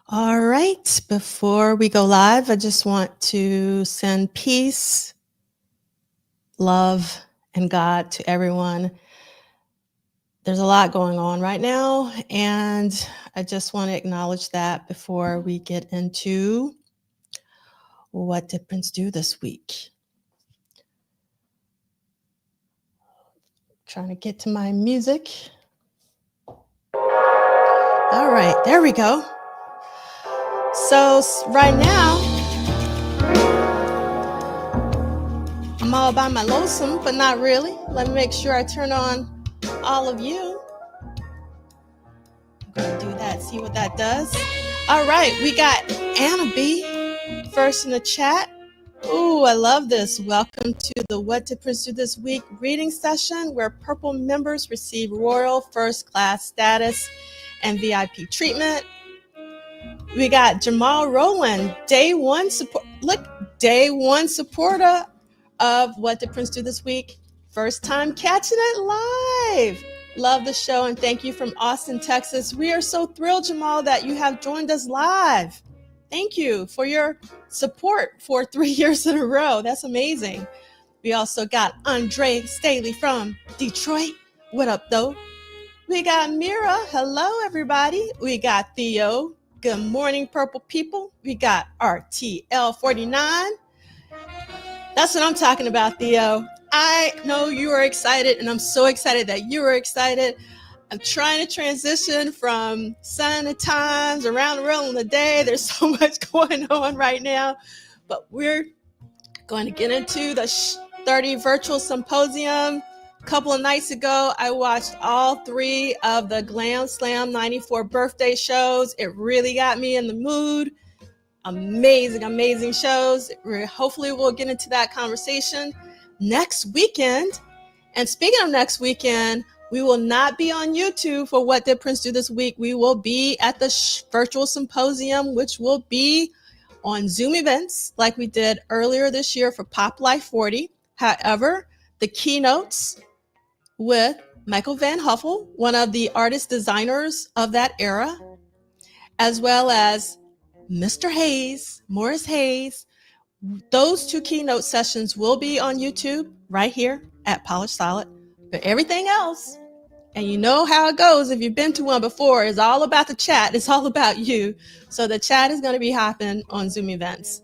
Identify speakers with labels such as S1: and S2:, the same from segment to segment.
S1: All right, before we go live, I just want to send peace, love, and God to everyone. There's a lot going on right now, and I just want to acknowledge that before we get into what did Prince do this week. Trying to get to my music. All right, there we go. So right now, I'm all by my lonesome, but not really. Let me make sure I turn on all of you. I'm going to do that, see what that does. All right, we got Anna B first in the chat. Ooh, I love this. Welcome to the What Did Prince Do This Week reading session where Purple members receive Royal First Class status and VIP treatment. We got Jamal Rowland, day one supporter of What Did Prince Do This Week. First time catching it live. Love the show and thank you from Austin, Texas. We are so thrilled, Jamal, that you have joined us live. Thank you for your support for 3 years in a row. That's amazing. We also got Andre Staley from Detroit. What up, though? We got Mira. Hello, everybody. We got Theo. Good morning, Purple people. We got RTL49. That's what I'm talking about, Theo. I know you are excited, and I'm so excited that you are excited. I'm trying to transition from Sun at times around the world in the day. There's so much going on right now, but we're going to get into the 30 virtual symposium. A couple of nights ago, I watched all 3 of the Glam Slam 94 birthday shows. It really got me in the mood. Amazing shows. Hopefully we'll get into that conversation next weekend. And speaking of next weekend, we will not be on YouTube for What Did Prince Do This Week. We will be at the virtual symposium, which will be on Zoom events like we did earlier this year for Pop Life 40. However, the keynotes with Michael Van Huffel, one of the artist designers of that era, as well as Mr. Hayes, Morris Hayes, those 2 keynote sessions will be on YouTube right here at Polished Solid. But everything else, and you know how it goes if you've been to one before, it's all about the chat. It's all about you. So the chat is going to be hopping on Zoom events.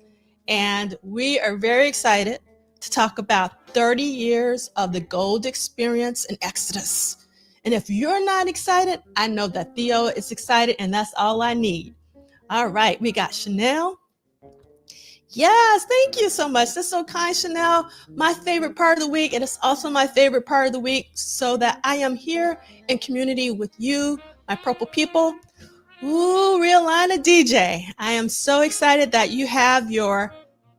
S1: And we are very excited to talk about 30 years of the gold experience in Exodus. And if you're not excited, I know that Theo is excited, and that's all I need. All right, we got Chanel. Yes, thank you so much. That's so kind, Chanel. My favorite part of the week, and it's also my favorite part of the week, so that I am here in community with you, my Purple people. Ooh, Realign a DJ. I am so excited that you have your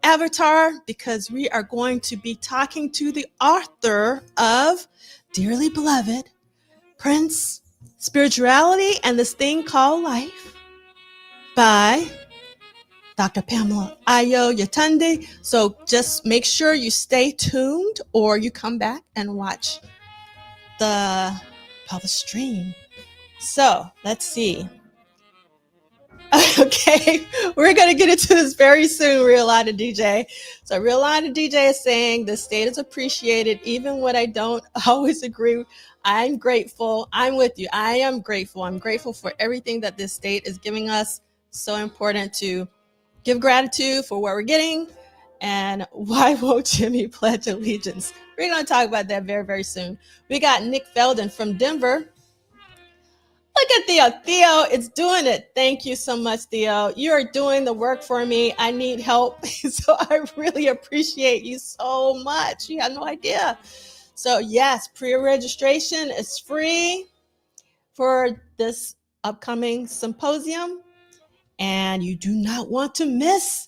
S1: avatar because we are going to be talking to the author of Dearly Beloved, Prince, Spirituality, and This Thing Called Life by Dr. Pamela Ayo Yetunde. So just make sure you stay tuned or you come back and watch the published stream. So let's see. Okay, we're going to get into this very soon, Realign a DJ. So Realign a DJ is saying the state is appreciated even when I don't always agree. I'm grateful. I'm with you. I am grateful. I'm grateful for everything that this state is giving us. So important to give gratitude for what we're getting. And why won't Jimmy pledge allegiance? We're going to talk about that very, very soon. We got Nick Felden from Denver. Look at Theo. Theo, it's doing it. Thank you so much, Theo. You're doing the work for me. I need help. So I really appreciate you so much. You have no idea. So yes, pre-registration is free for this upcoming symposium. And you do not want to miss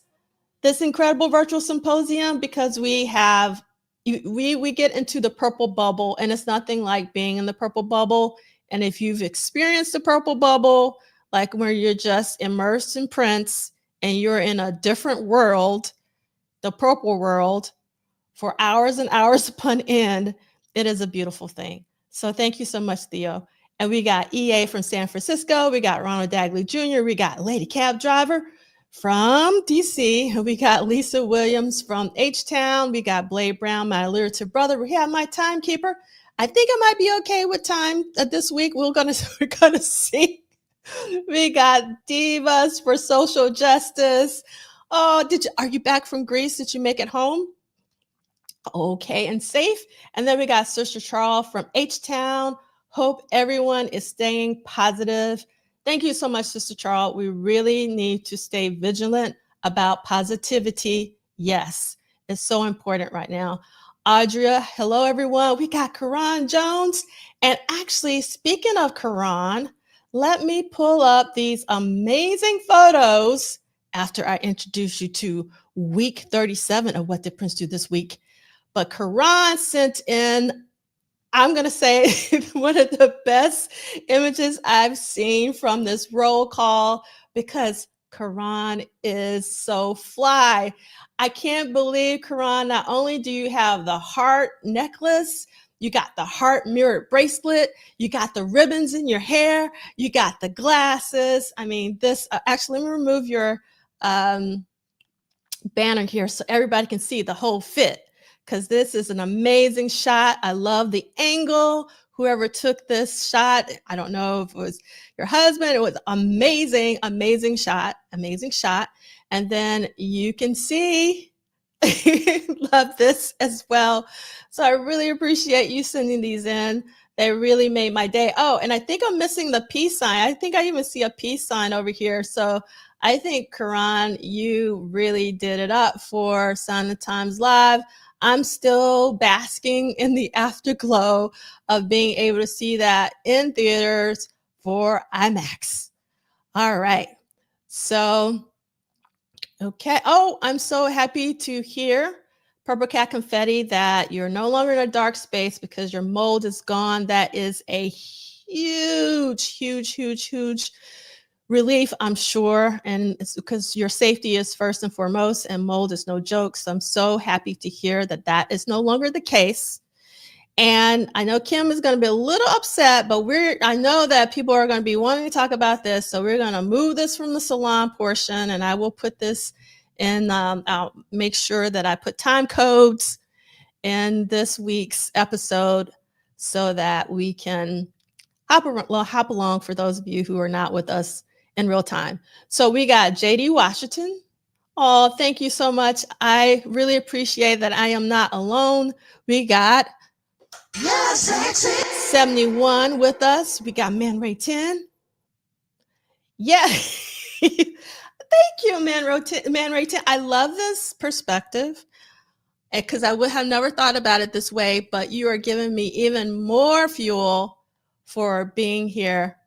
S1: this incredible virtual symposium because we get into the purple bubble, and it's nothing like being in the purple bubble. And if you've experienced the purple bubble, like where you're just immersed in Prince and you're in a different world, the purple world, for hours and hours upon end, it is a beautiful thing. So thank you so much, Theo. And we got EA from San Francisco. We got Ronald Dagley Jr. We got Lady Cab Driver from DC. And we got Lisa Williams from H-Town. We got Blade Brown, my alliterative brother. We have my timekeeper. I think I might be okay with time this week. We're gonna see. We got Divas for Social Justice. Oh, are you back from Greece? Did you make it home? Okay and safe. And then we got Sister Charles from H-Town. Hope everyone is staying positive. Thank you so much, Sister Charles. We really need to stay vigilant about positivity. Yes, it's so important right now. Audria, hello everyone. We got Karan Jones. And actually, speaking of Karan, let me pull up these amazing photos after I introduce you to week 37 of What Did Prince Do This Week. But Karan sent in, I'm going to say, one of the best images I've seen from this roll call because Karan is so fly. I can't believe, Karan, not only do you have the heart necklace, you got the heart mirrored bracelet, you got the ribbons in your hair, you got the glasses. I mean, this, actually, let me remove your banner here so everybody can see the whole fit, because this is an amazing shot. I love the angle. Whoever took this shot, I don't know if it was your husband. It was amazing, amazing shot, amazing shot. And then you can see, love this as well. So I really appreciate you sending these in. They really made my day. Oh, and I think I'm missing the peace sign. I think I even see a peace sign over here. So I think, Karan, you really did it up for Sign of Times Live. I'm still basking in the afterglow of being able to see that in theaters for IMAX. All right. So, okay. Oh, I'm so happy to hear, Purple Cat Confetti, that you're no longer in a dark space because your mold is gone. That is a huge, huge, huge, huge relief, I'm sure. And it's because your safety is first and foremost, and mold is no joke. So I'm so happy to hear that that is no longer the case. And I know Kim is going to be a little upset, but I know that people are going to be wanting to talk about this. So we're going to move this from the salon portion, and I will put this in, I'll make sure that I put time codes in this week's episode so that we can hop along for those of you who are not with us in real time. So we got JD Washington. Oh, thank you so much. I really appreciate that I am not alone. We got 71 with us. We got Man Ray 10. Yeah. Thank you, Man Ray 10. I love this perspective because I would have never thought about it this way, but you are giving me even more fuel for being here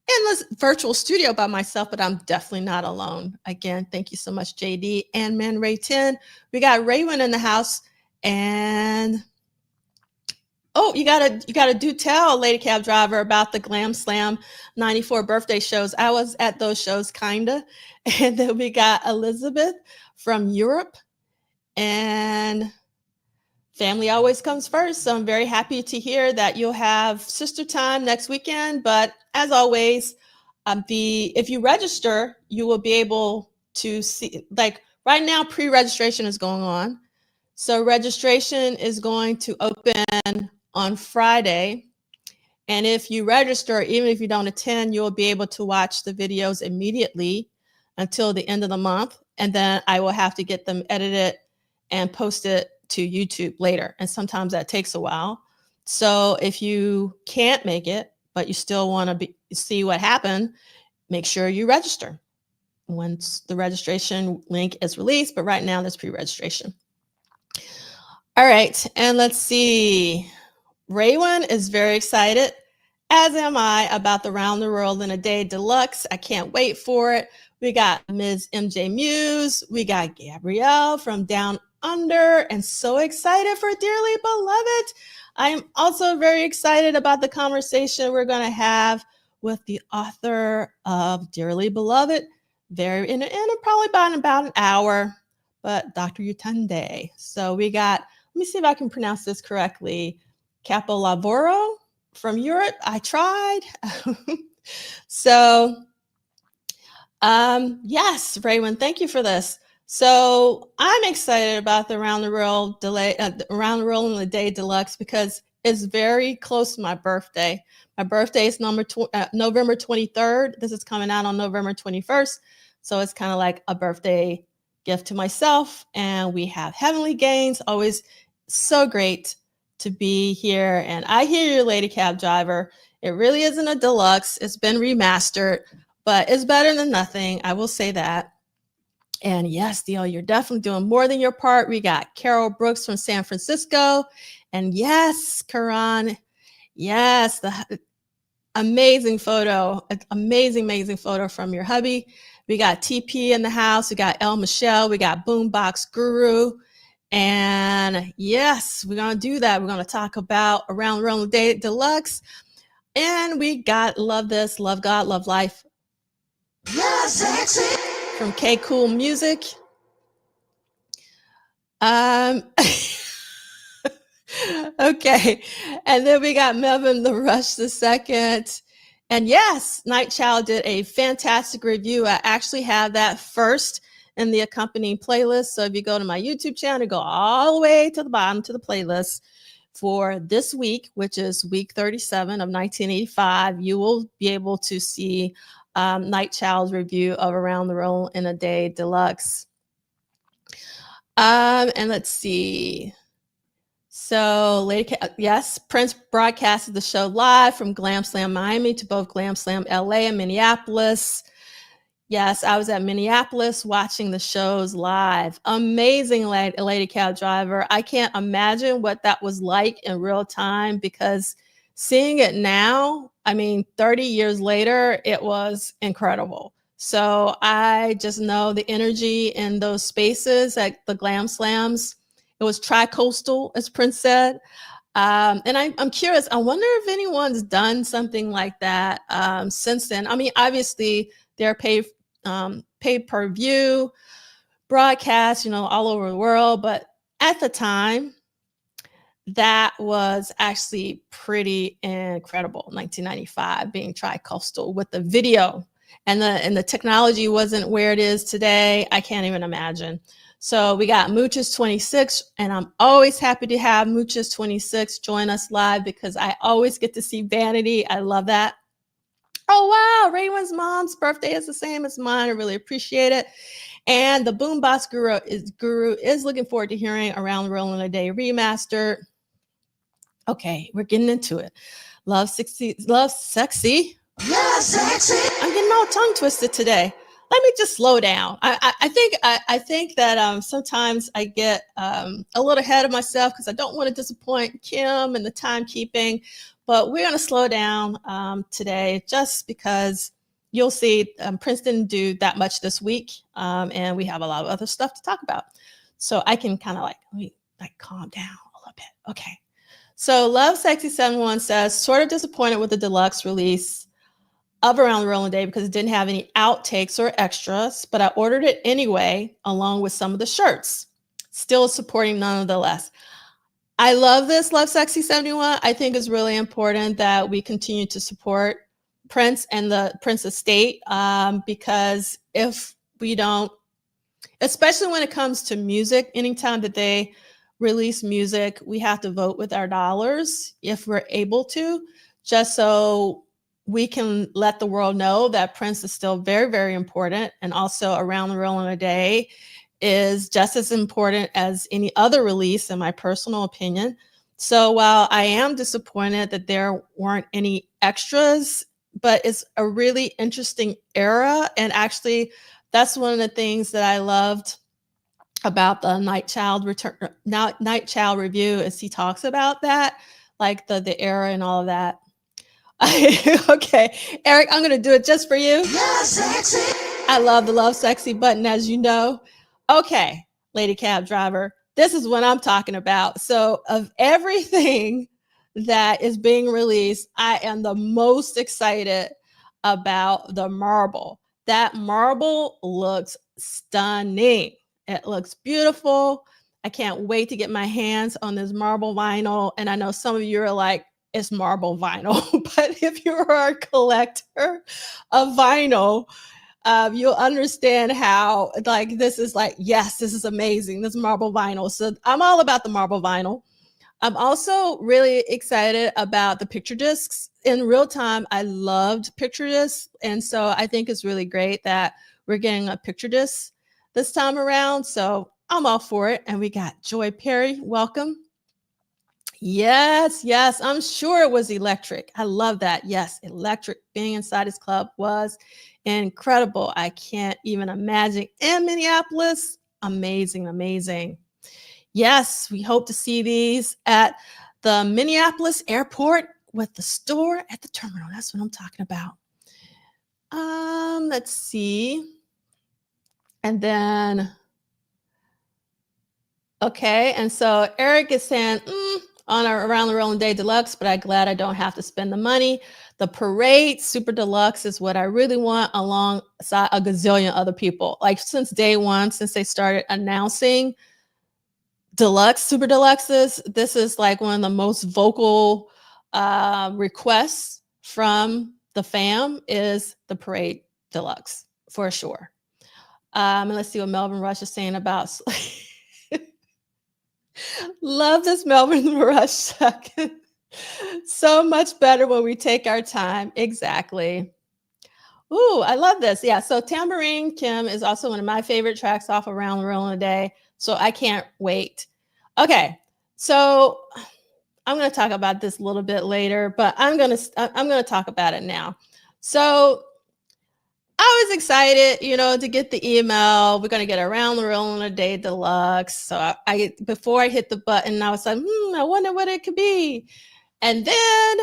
S1: in this virtual studio by myself, but I'm definitely not alone. Again, thank you so much, JD and Man Ray 10. We got Raywin in the house, and oh, you gotta do tell Lady Cab Driver about the Glam Slam 94 birthday shows. I was at those shows, kinda. And then we got Elizabeth from Europe, and family always comes first. So I'm very happy to hear that you'll have sister time next weekend. But as always, if you register, you will be able to see, like right now, pre-registration is going on. So registration is going to open on Friday. And if you register, even if you don't attend, you'll be able to watch the videos immediately until the end of the month. And then I will have to get them edited and posted to YouTube later. And sometimes that takes a while. So if you can't make it, but you still want to see what happened, make sure you register once the registration link is released. But right now, there's pre-registration. All right. And let's see. Raywin is very excited, as am I, about the Round the World in a Day Deluxe. I can't wait for it. We got Ms. MJ Muse. We got Gabrielle from Down Under, and so excited for Dearly Beloved. I am also very excited about the conversation we're going to have with the author of Dearly Beloved, in probably about an hour, but Dr. Yetunde. So we got, let me see if I can pronounce this correctly, Capolavoro. from Europe. I tried. So, yes, Raymond, thank you for this. So I'm excited about the Around the World Around the World in a Day Deluxe because it's very close to my birthday. My birthday is November 23rd. This is coming out on November 21st. So it's kind of like a birthday gift to myself. And we have Heavenly Gains, always so great to be here. And I hear you, Lady Cab Driver. It really isn't a deluxe. It's been remastered, but it's better than nothing. I will say that. And yes, Theo, you're definitely doing more than your part. We got Carol Brooks from San Francisco. And yes, Karan, yes, the amazing photo, amazing photo from your hubby. We got TP in the house. We got El Michelle. We got Boombox Guru. And yes, we're going to do that. We're going to talk about Around the World Day Deluxe. And we got Love This, Love God, Love Life. Yeah, sexy. From K Cool Music. Okay. And then we got Melvin the Rush the Second. And yes, Night Child did a fantastic review. I actually have that first in the accompanying playlist. So if you go to my YouTube channel, go all the way to the bottom to the playlist for this week, which is week 37 of 1985, you will be able to see Night Child's review of Around the World in a Day Deluxe. And let's see. So, yes, Prince broadcasted the show live from Glam Slam Miami to both Glam Slam LA and Minneapolis. Yes, I was at Minneapolis watching the shows live. Amazing, Lady Cab Driver. I can't imagine what that was like in real time because seeing it now, 30 years later, it was incredible. So I just know the energy in those spaces at the Glam Slams. It was tri-coastal, as Prince said. And I'm curious, I wonder if anyone's done something like that since then. Obviously, there are pay-per-view broadcasts, all over the world. But at the time, that was actually pretty incredible. 1995 being tri-coastal with the video, and the technology wasn't where it is today. I can't even imagine. So we got Mooches 26, and I'm always happy to have Mooches 26 join us live because I always get to see Vanity. I love that. Oh, wow. Raywin's mom's birthday is the same as mine. I really appreciate it. And the Boombox Guru is looking forward to hearing Around the World in a Day remastered. Okay, we're getting into it. Love sexy. Yeah, sexy. I'm getting all tongue twisted today. Let me just slow down. I think that sometimes I get a little ahead of myself because I don't want to disappoint Kim and the timekeeping. But we're going to slow down today just because you'll see Prince didn't do that much this week, and we have a lot of other stuff to talk about. So I can kind of let me calm down a little bit. Okay. So Love Sexy 71 says, sort of disappointed with the deluxe release of Around the World in a Day because it didn't have any outtakes or extras, but I ordered it anyway, along with some of the shirts. Still supporting nonetheless. I love this, Love Sexy 71. I think it's really important that we continue to support Prince and the Prince estate because if we don't, especially when it comes to music, anytime that they release music, we have to vote with our dollars if we're able to, just so we can let the world know that Prince is still very, very important. And also Around the World in a Day is just as important as any other release, in my personal opinion. So while I am disappointed that there weren't any extras, but it's a really interesting era. And actually, that's one of the things that I loved about the Night Child review is he talks about that, like the era and all of that. Okay, Eric, I'm going to do it just for you. Yeah, sexy. I love the Love Sexy button, as you know. Okay, Lady Cab Driver, this is what I'm talking about. So of everything that is being released, I am the most excited about the marble. That marble looks stunning. It looks beautiful. I can't wait to get my hands on this marble vinyl. And I know some of you are like, is marble vinyl. But if you are a collector of vinyl, you'll understand how like this is like, yes, this is amazing. This marble vinyl. So I'm all about the marble vinyl. I'm also really excited about the picture discs. In real time, I loved picture discs. And so I think it's really great that we're getting a picture disc this time around. So I'm all for it. And we got Joy Perry. Welcome. Yes, yes, I'm sure it was electric. I love that. Yes, electric being inside his club was incredible. I can't even imagine. In Minneapolis, amazing, amazing. Yes, we hope to see these at the Minneapolis airport with the store at the terminal. That's what I'm talking about. Let's see. And then, okay. And so Eric is saying, on our Around the Rolling Day Deluxe, but I'm glad I don't have to spend the money. The Parade Super Deluxe is what I really want alongside a gazillion other people. Like since day one, since they started announcing deluxe super deluxes, this is like one of the most vocal requests from the fam is the Parade Deluxe for sure. And let's see what Melvin Rush is saying about love this Melvin Rush second. So much better when we take our time. Exactly. Ooh, I love this. Yeah. So Tambourine Kim is also one of my favorite tracks off Around the Rolling Day. So I can't wait. Okay. So I'm going to talk about this a little bit later, but I'm going to talk about it now. So I was excited, to get the email. We're going to get Around the Rolling Day Deluxe. So before I hit the button, I was like, I wonder what it could be. And then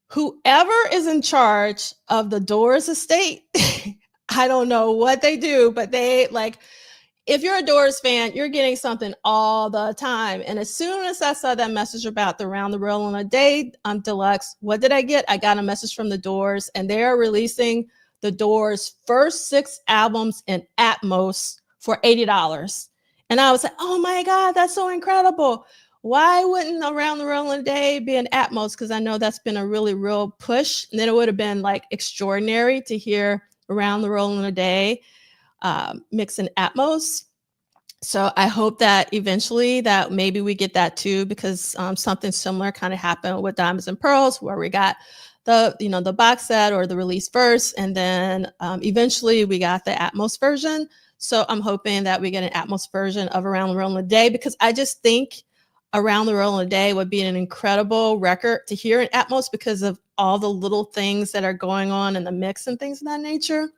S1: whoever is in charge of the Doors estate, I don't know what they do, but they like, if you're a Doors fan, you're getting something all the time. And as soon as I saw that message about the Around the Rolling Day Deluxe, what did I get? I got a message from the Doors, and they are releasing the Doors' first 6 albums in Atmos for $80. And I was like, oh my God, that's so incredible. Why wouldn't Around the Rolling Day be in Atmos? Because I know that's been a really real push. And then it would have been like extraordinary to hear Around the Rolling Day mix in Atmos. So I hope that eventually that maybe we get that too, because something similar kind of happened with Diamonds and Pearls, where we got the box set or the release first, and then eventually we got the Atmos version. So I'm hoping that we get an Atmos version of Around the Rolling Day, because I just think Around the Rolling Day would be an incredible record to hear in Atmos because of all the little things that are going on in the mix and things of that nature.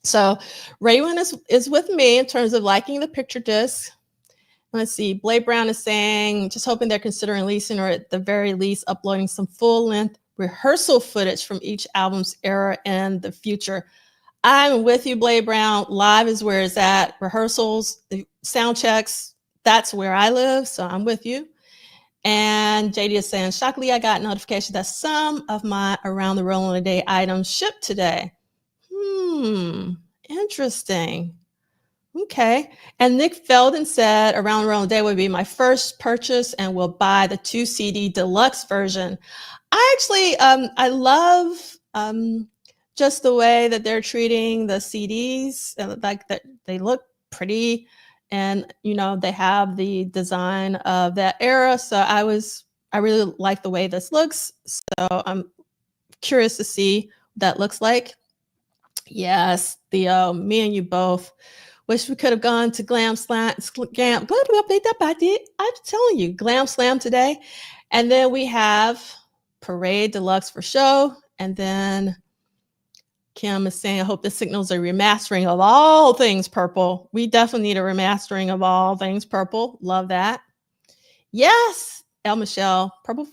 S1: So Raywin is with me in terms of liking the picture disc. Let's see. Blake Brown is saying, just hoping they're considering leasing or at the very least uploading some full-length rehearsal footage from each album's era in the future. I'm with you, Blake Brown. Live is where it's at. Rehearsals, the sound checks, that's where I live. So I'm with you. And JD is saying, shockingly, I got notification that some of my Around the Rolling Day items shipped today. Interesting. Okay. And Nick Felden said Around the Rolling Day would be my first purchase and will buy the 2 CD deluxe version. I actually, I love just the way that they're treating the CDs, like that they look pretty, and they have the design of that era. So I really like the way this looks. So I'm curious to see what that looks like. Yes, Theo, me and you both. Wish we could have gone to Glam Slam. I'm telling you, Glam Slam today. And then we have Parade Deluxe for show. And then Kim is saying, I hope the signals are remastering of all things purple. We definitely need a remastering of all things purple. Love that. Yes, El Michelle, purple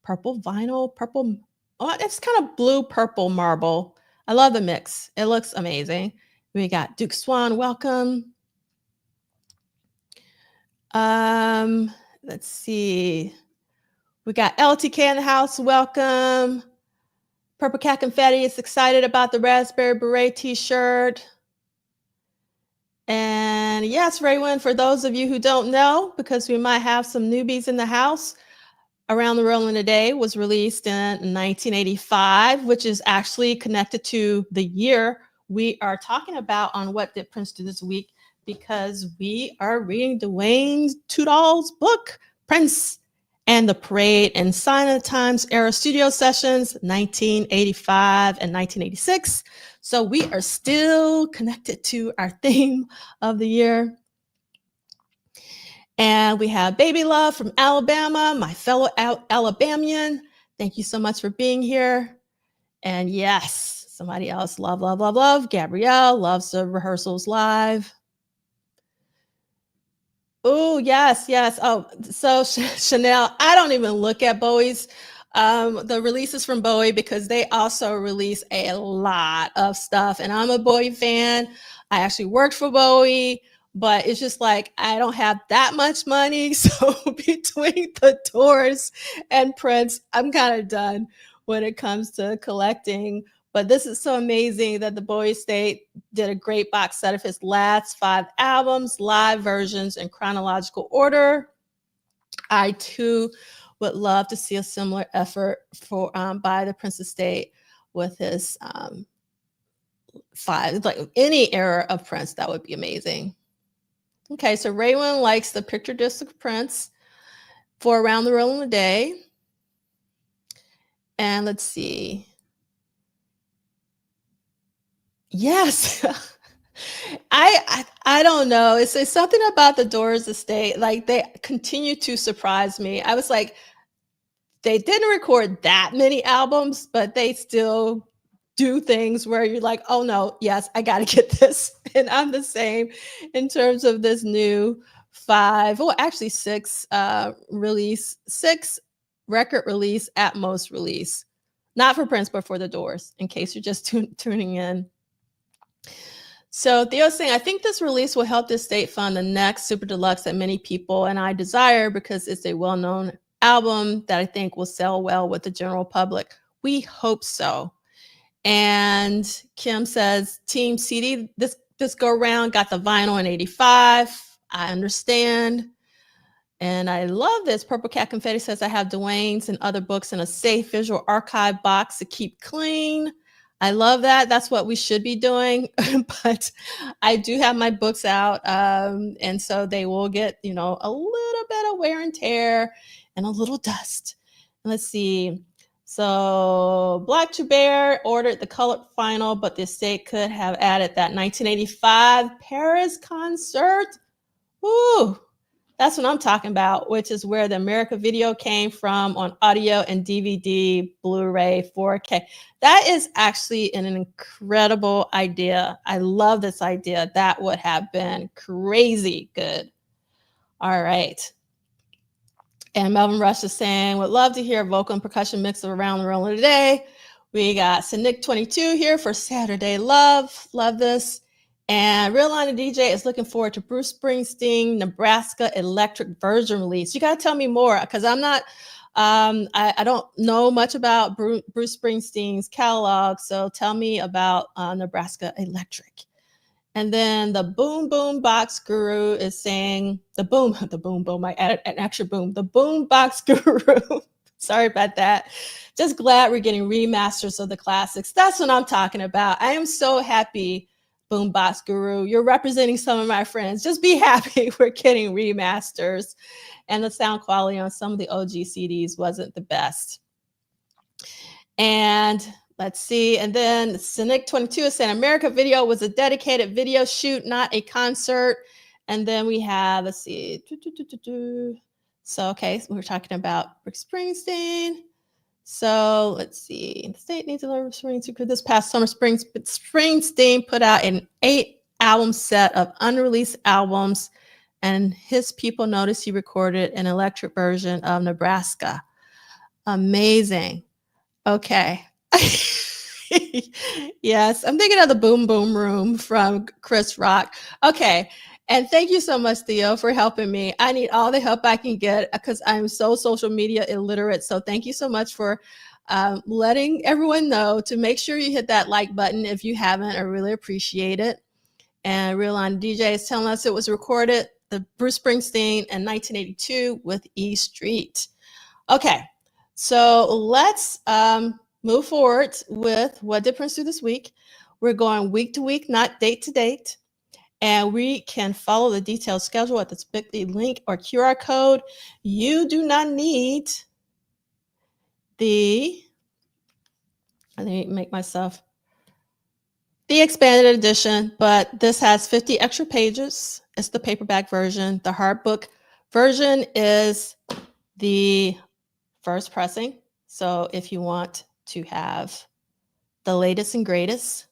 S1: vinyl, purple. Oh, it's kind of blue purple marble. I love the mix. It looks amazing. We got Duke Swan, welcome. Let's see. We got LTK in the house, welcome. Purple Cat Confetti is excited about the Raspberry Beret t-shirt. And yes, Raywin, for those of you who don't know, because we might have some newbies in the house, Around the World in a Day was released in 1985, which is actually connected to the year we are talking about on What Did Prince Do This Week, because we are reading Duane Tudahl's book, Prince and the Parade and Sign of the Times Era Studio Sessions, 1985 and 1986. So we are still connected to our theme of the year. And we have Baby Love from Alabama, my fellow Alabamian. Thank you so much for being here. And yes, somebody else, love, love, love, love. Gabrielle loves the rehearsals live. Oh, yes, yes. Oh, so Chanel, I don't even look at Bowie's, the releases from Bowie, because they also release a lot of stuff. And I'm a Bowie fan. I actually worked for Bowie, but it's just like, I don't have that much money. So between the Doors and Prince, I'm kind of done when it comes to collecting. But this is so amazing that the Bowie estate did a great box set of his last 5 albums, live versions in chronological order. I too would love to see a similar effort for by the Prince estate with his 5, like any era of Prince. That would be amazing. Okay, so Raywin likes the picture disc of Prince for Around the World in a Day. And let's see. Yes. I don't know. It's something about the Doors estate. Like, they continue to surprise me. I was like, they didn't record that many albums, but they still do things where you're like, oh no, yes, I got to get this. And I'm the same in terms of this new 5, well, actually 6 release, 6 record release, at most release. Not for Prince, but for the Doors, in case you're just tuning in. So Theo's saying, I think this release will help the estate fund the next Super Deluxe that many people and I desire, because it's a well-known album that I think will sell well with the general public. We hope so. And Kim says, Team CD, this go around got the vinyl in 85. I understand. And I love this. Purple Cat Confetti says, I have Duane's and other books in a safe visual archive box to keep clean. I love that. That's what we should be doing. But I do have my books out. And so they will get, a little bit of wear and tear and a little dust. And let's see. So Black Joubert ordered the colored vinyl, but the estate could have added that 1985 Paris concert. Woo! That's what I'm talking about, which is where the America video came from on audio and DVD, Blu-ray, 4K. That is actually an incredible idea. I love this idea. That would have been crazy good. All right. And Melvin Rush is saying, would love to hear a vocal and percussion mix of Around the World today. We got Cynic22 here for Saturday Love. Love this. And Real Line of DJ is looking forward to Bruce Springsteen, Nebraska Electric version release. You got to tell me more, because I'm not, I don't know much about Bruce Springsteen's catalog. So tell me about Nebraska Electric. And then the Boom Boom Box Guru is saying, the boom, I added an extra boom, the Boom Box Guru. Sorry about that. Just glad we're getting remasters of the classics. That's what I'm talking about. I am so happy, Boombox Guru. You're representing some of my friends. Just be happy we're getting remasters. And the sound quality on some of the OG CDs wasn't the best. And let's see. And then Cynic22 is saying America Video was a dedicated video shoot, not a concert. And then we have, let's see. So, okay, so we're talking about Rick Springsteen. So let's see. The state needs to learn Springsteen. This past summer, Springsteen put out an 8-album set of unreleased albums, and his people noticed he recorded an electric version of Nebraska. Amazing. Okay. Yes, I'm thinking of the Boom Boom Room from Chris Rock. Okay. And thank you so much, Theo, for helping me. I need all the help I can get because I'm so social media illiterate. So thank you so much for letting everyone know to make sure you hit that like button if you haven't. I really appreciate it. And Real Line DJ is telling us it was recorded, the Bruce Springsteen in 1982 with E Street. Okay, so let's move forward with what did Prince do this week. We're going week to week, not date to date. And we can follow the detailed schedule at this bit.ly link or QR code. You do not need let me make myself the expanded edition, but this has 50 extra pages. It's the paperback version. The hardbook version is the first pressing. So if you want to have the latest and greatest,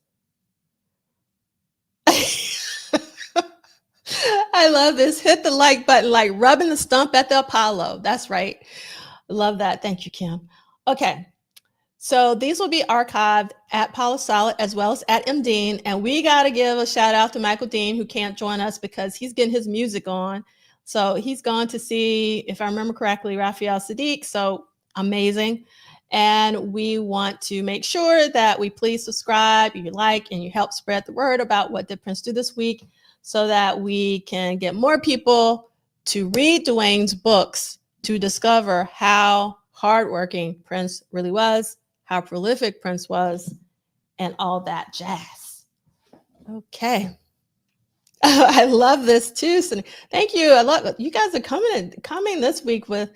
S1: I love this. Hit the like button, like rubbing the stump at the Apollo. That's right. Love that. Thank you, Kim. Okay. So these will be archived at Paula Solid as well as at M. Dean. And we got to give a shout out to Michael Dean, who can't join us because he's getting his music on. So he's gone to see, if I remember correctly, Raphael Sadiq. So amazing. And we want to make sure that we please subscribe, you like, and you help spread the word about what did Prince do this week so that we can get more people to read Duane's books to discover how hardworking Prince really was, how prolific Prince was, and all that jazz. Okay. I love this too. So thank you. I love it. You guys are coming this week with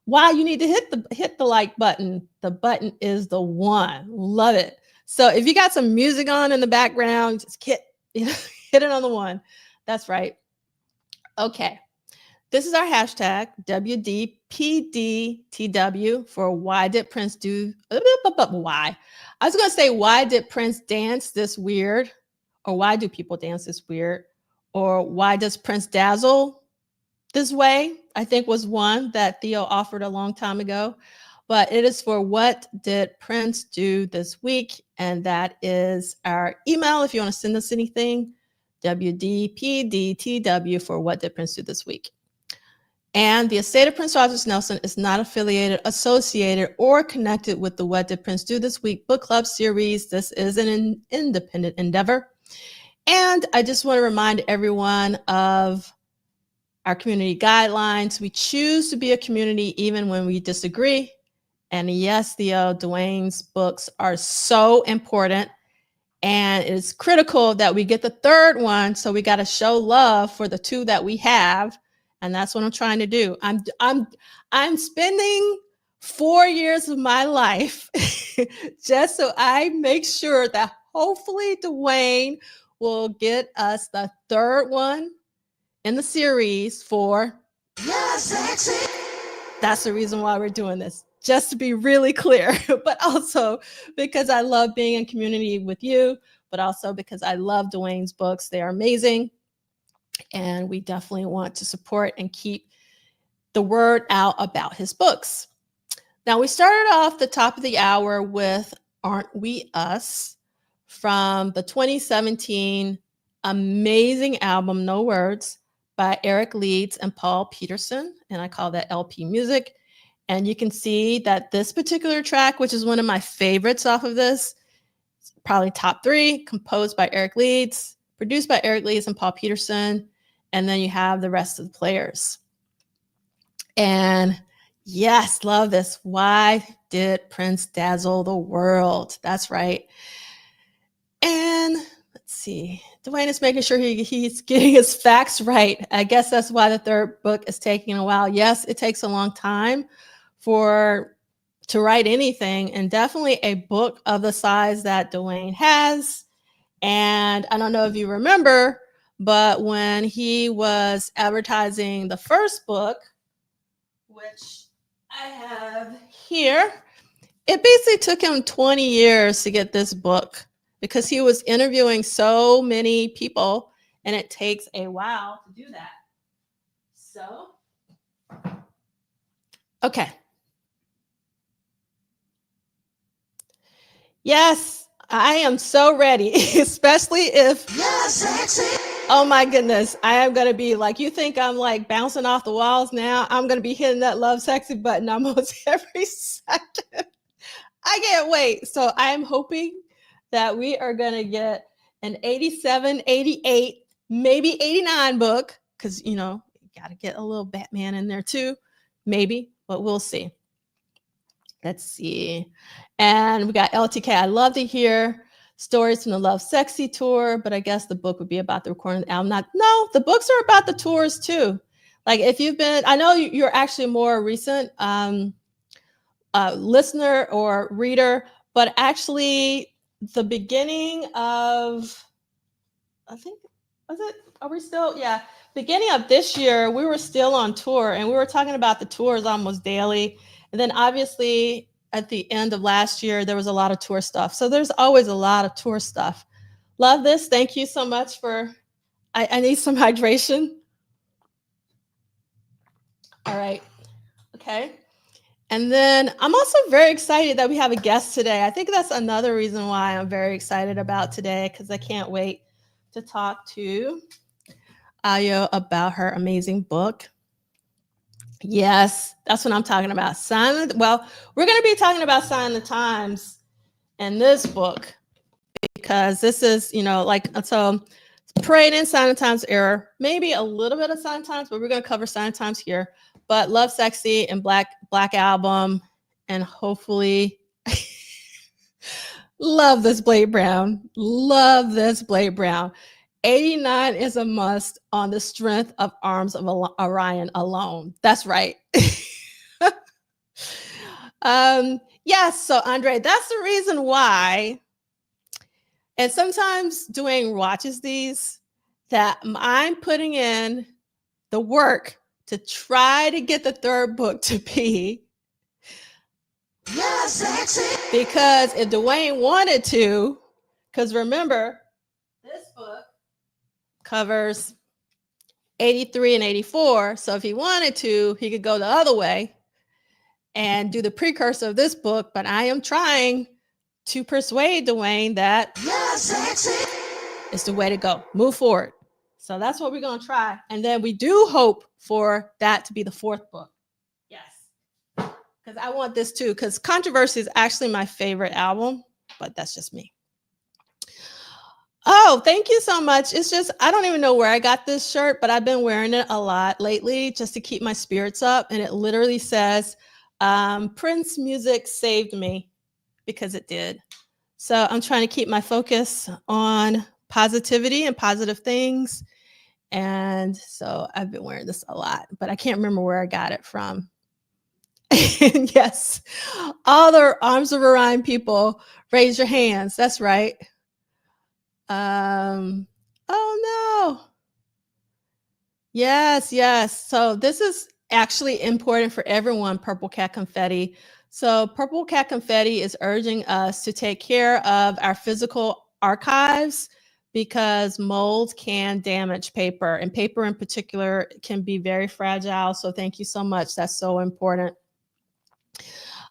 S1: why you need to hit the like button. The button is the one. Love it. So if you got some music on in the background, just hit it on the one. That's right. Okay. This is our hashtag, WDPDTW, for why did Prince do, why? I was going to say, why did Prince dance this weird? Or why do people dance this weird? Or why does Prince dazzle this way? I think was one that Theo offered a long time ago. But it is for what did Prince do this week? And that is our email if you want to send us anything, WDPDTW for what did Prince do this week. And the estate of Prince Rogers Nelson is not affiliated, associated, or connected with the What Did Prince Do This Week book club series. This is an independent endeavor. And I just want to remind everyone of our community guidelines. We choose to be a community even when we disagree. And yes, Duane's books are so important. And it's critical that we get the third one. So we got to show love for the two that we have. And that's what I'm trying to do. I'm spending 4 years of my life just so I make sure that hopefully Duane will get us the third one in the series for sexy. That's the reason why we're doing this, just to be really clear, but also because I love being in community with you, but also because I love Duane's books. They are amazing. And we definitely want to support and keep the word out about his books. Now, we started off the top of the hour with Aren't We Us from the 2017 amazing album, No Words, by Eric Leeds and Paul Peterson. And I call that LP music. And you can see that this particular track, which is one of my favorites off of this, probably top 3, composed by Eric Leeds, produced by Eric Leeds and Paul Peterson, and then you have the rest of the players. And yes, love this. Why did Prince dazzle the world? That's right. And let's see. Duane is making sure he's getting his facts right. I guess that's why the third book is taking a while. Yes, it takes a long time to write anything, and definitely a book of the size that Duane has. And I don't know if you remember, but when he was advertising the first book, which I have here, it basically took him 20 years to get this book because he was interviewing so many people, and it takes a while to do that. So, okay. Yes, I am so ready, especially if, oh my goodness, I am going to be like, you think I'm like bouncing off the walls now? I'm going to be hitting that love sexy button almost every second. I can't wait. So I'm hoping that we are going to get an 87, 88, maybe 89 book, because, you got to get a little Batman in there too, maybe, but we'll see. Let's see. And we got LTK. I love to hear stories from the Love Sexy tour, but I guess the book would be about the recording of the album. No, the books are about the tours too. Like if you've been, I know you're actually more recent listener or reader, but actually the beginning of, I think, was it? Are we still? Yeah. Beginning of this year, we were still on tour and we were talking about the tours almost daily. And then obviously at the end of last year, there was a lot of tour stuff. So there's always a lot of tour stuff. Love this. Thank you so much for, I need some hydration. All right. Okay. And then I'm also very excited that we have a guest today. I think that's another reason why I'm very excited about today, because I can't wait to talk to Ayo about her amazing book. Yes, that's what I'm talking about. Well, we're going to be talking about Sign the Times in this book, because this is, so Parade and Sign the Times era, maybe a little bit of Sign the Times, but we're going to cover Sign the Times here. But Love Sexy and Black Album, and hopefully love this Blade Brown. Love this Blade Brown. 89 is a must on the strength of Arms of Orion alone. That's right. Yes, so Andre, that's the reason why. And sometimes Duane watches these, that I'm putting in the work to try to get the third book to be. Yes, sexy. Because if Duane wanted to, because remember, this book covers 83 and 84. So if he wanted to, he could go the other way and do the precursor of this book. But I am trying to persuade Duane that it's the way to go. Move forward. So that's what we're going to try. And then we do hope for that to be the fourth book. Yes. Because I want this too. Because Controversy is actually my favorite album. But that's just me. Oh, thank you so much. It's just, I don't even know where I got this shirt, but I've been wearing it a lot lately just to keep my spirits up. And it literally says, Prince music saved me, because it did. So I'm trying to keep my focus on positivity and positive things. And so I've been wearing this a lot, but I can't remember where I got it from. And yes, all the Arms of Orion people, raise your hands. That's right. Oh no. Yes. So this is actually important for everyone, Purple Cat Confetti. So Purple Cat Confetti is urging us to take care of our physical archives, because mold can damage paper, and paper in particular can be very fragile. So thank you so much. That's so important.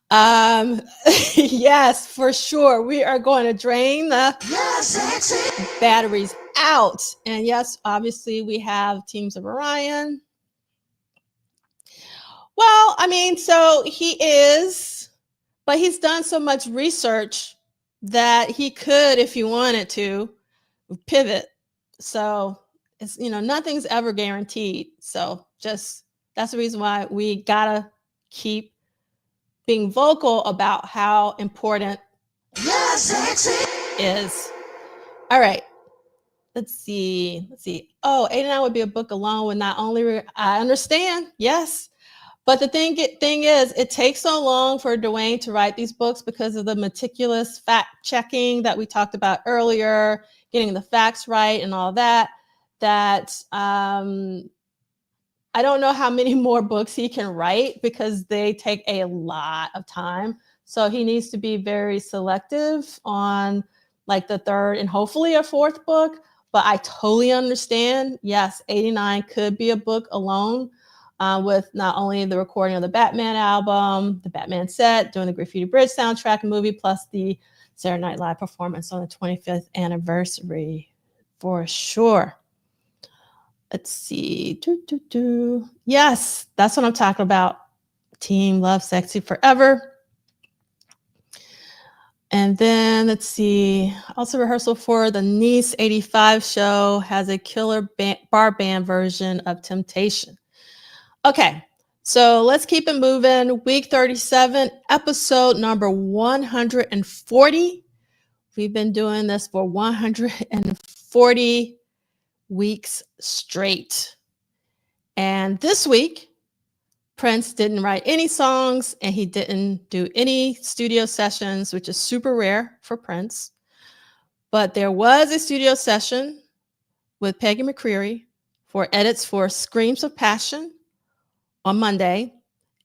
S1: Yes, for sure. We are going to drain the batteries out. And yes, obviously we have Teams of Orion. Well, I mean, so he is, but he's done so much research that he could, if he wanted to, pivot. So it's, nothing's ever guaranteed. So just, that's the reason why we gotta keep being vocal about how important is. All right. Let's see. Oh, 89 would be a book alone with not only, I understand. Yes. But the thing is, it takes so long for Duane to write these books because of the meticulous fact checking that we talked about earlier, getting the facts right and all that, I don't know how many more books he can write, because they take a lot of time. So he needs to be very selective on like the third and hopefully a fourth book. But I totally understand. Yes, 89 could be a book alone, with not only the recording of the Batman album, the Batman set, doing the Graffiti Bridge soundtrack movie, plus the Saturday Night Live performance on the 25th anniversary, for sure. Let's see. Yes, that's what I'm talking about. Team Love Sexy Forever. And then let's see. Also, rehearsal for the Nice 85 show has a killer bar band version of Temptation. Okay, So let's keep it moving. Week 37, episode number 140. We've been doing this for 140 weeks straight. And this week, Prince didn't write any songs and he didn't do any studio sessions, which is super rare for Prince. But there was a studio session with Peggy McCreary for edits for Screams of Passion on Monday.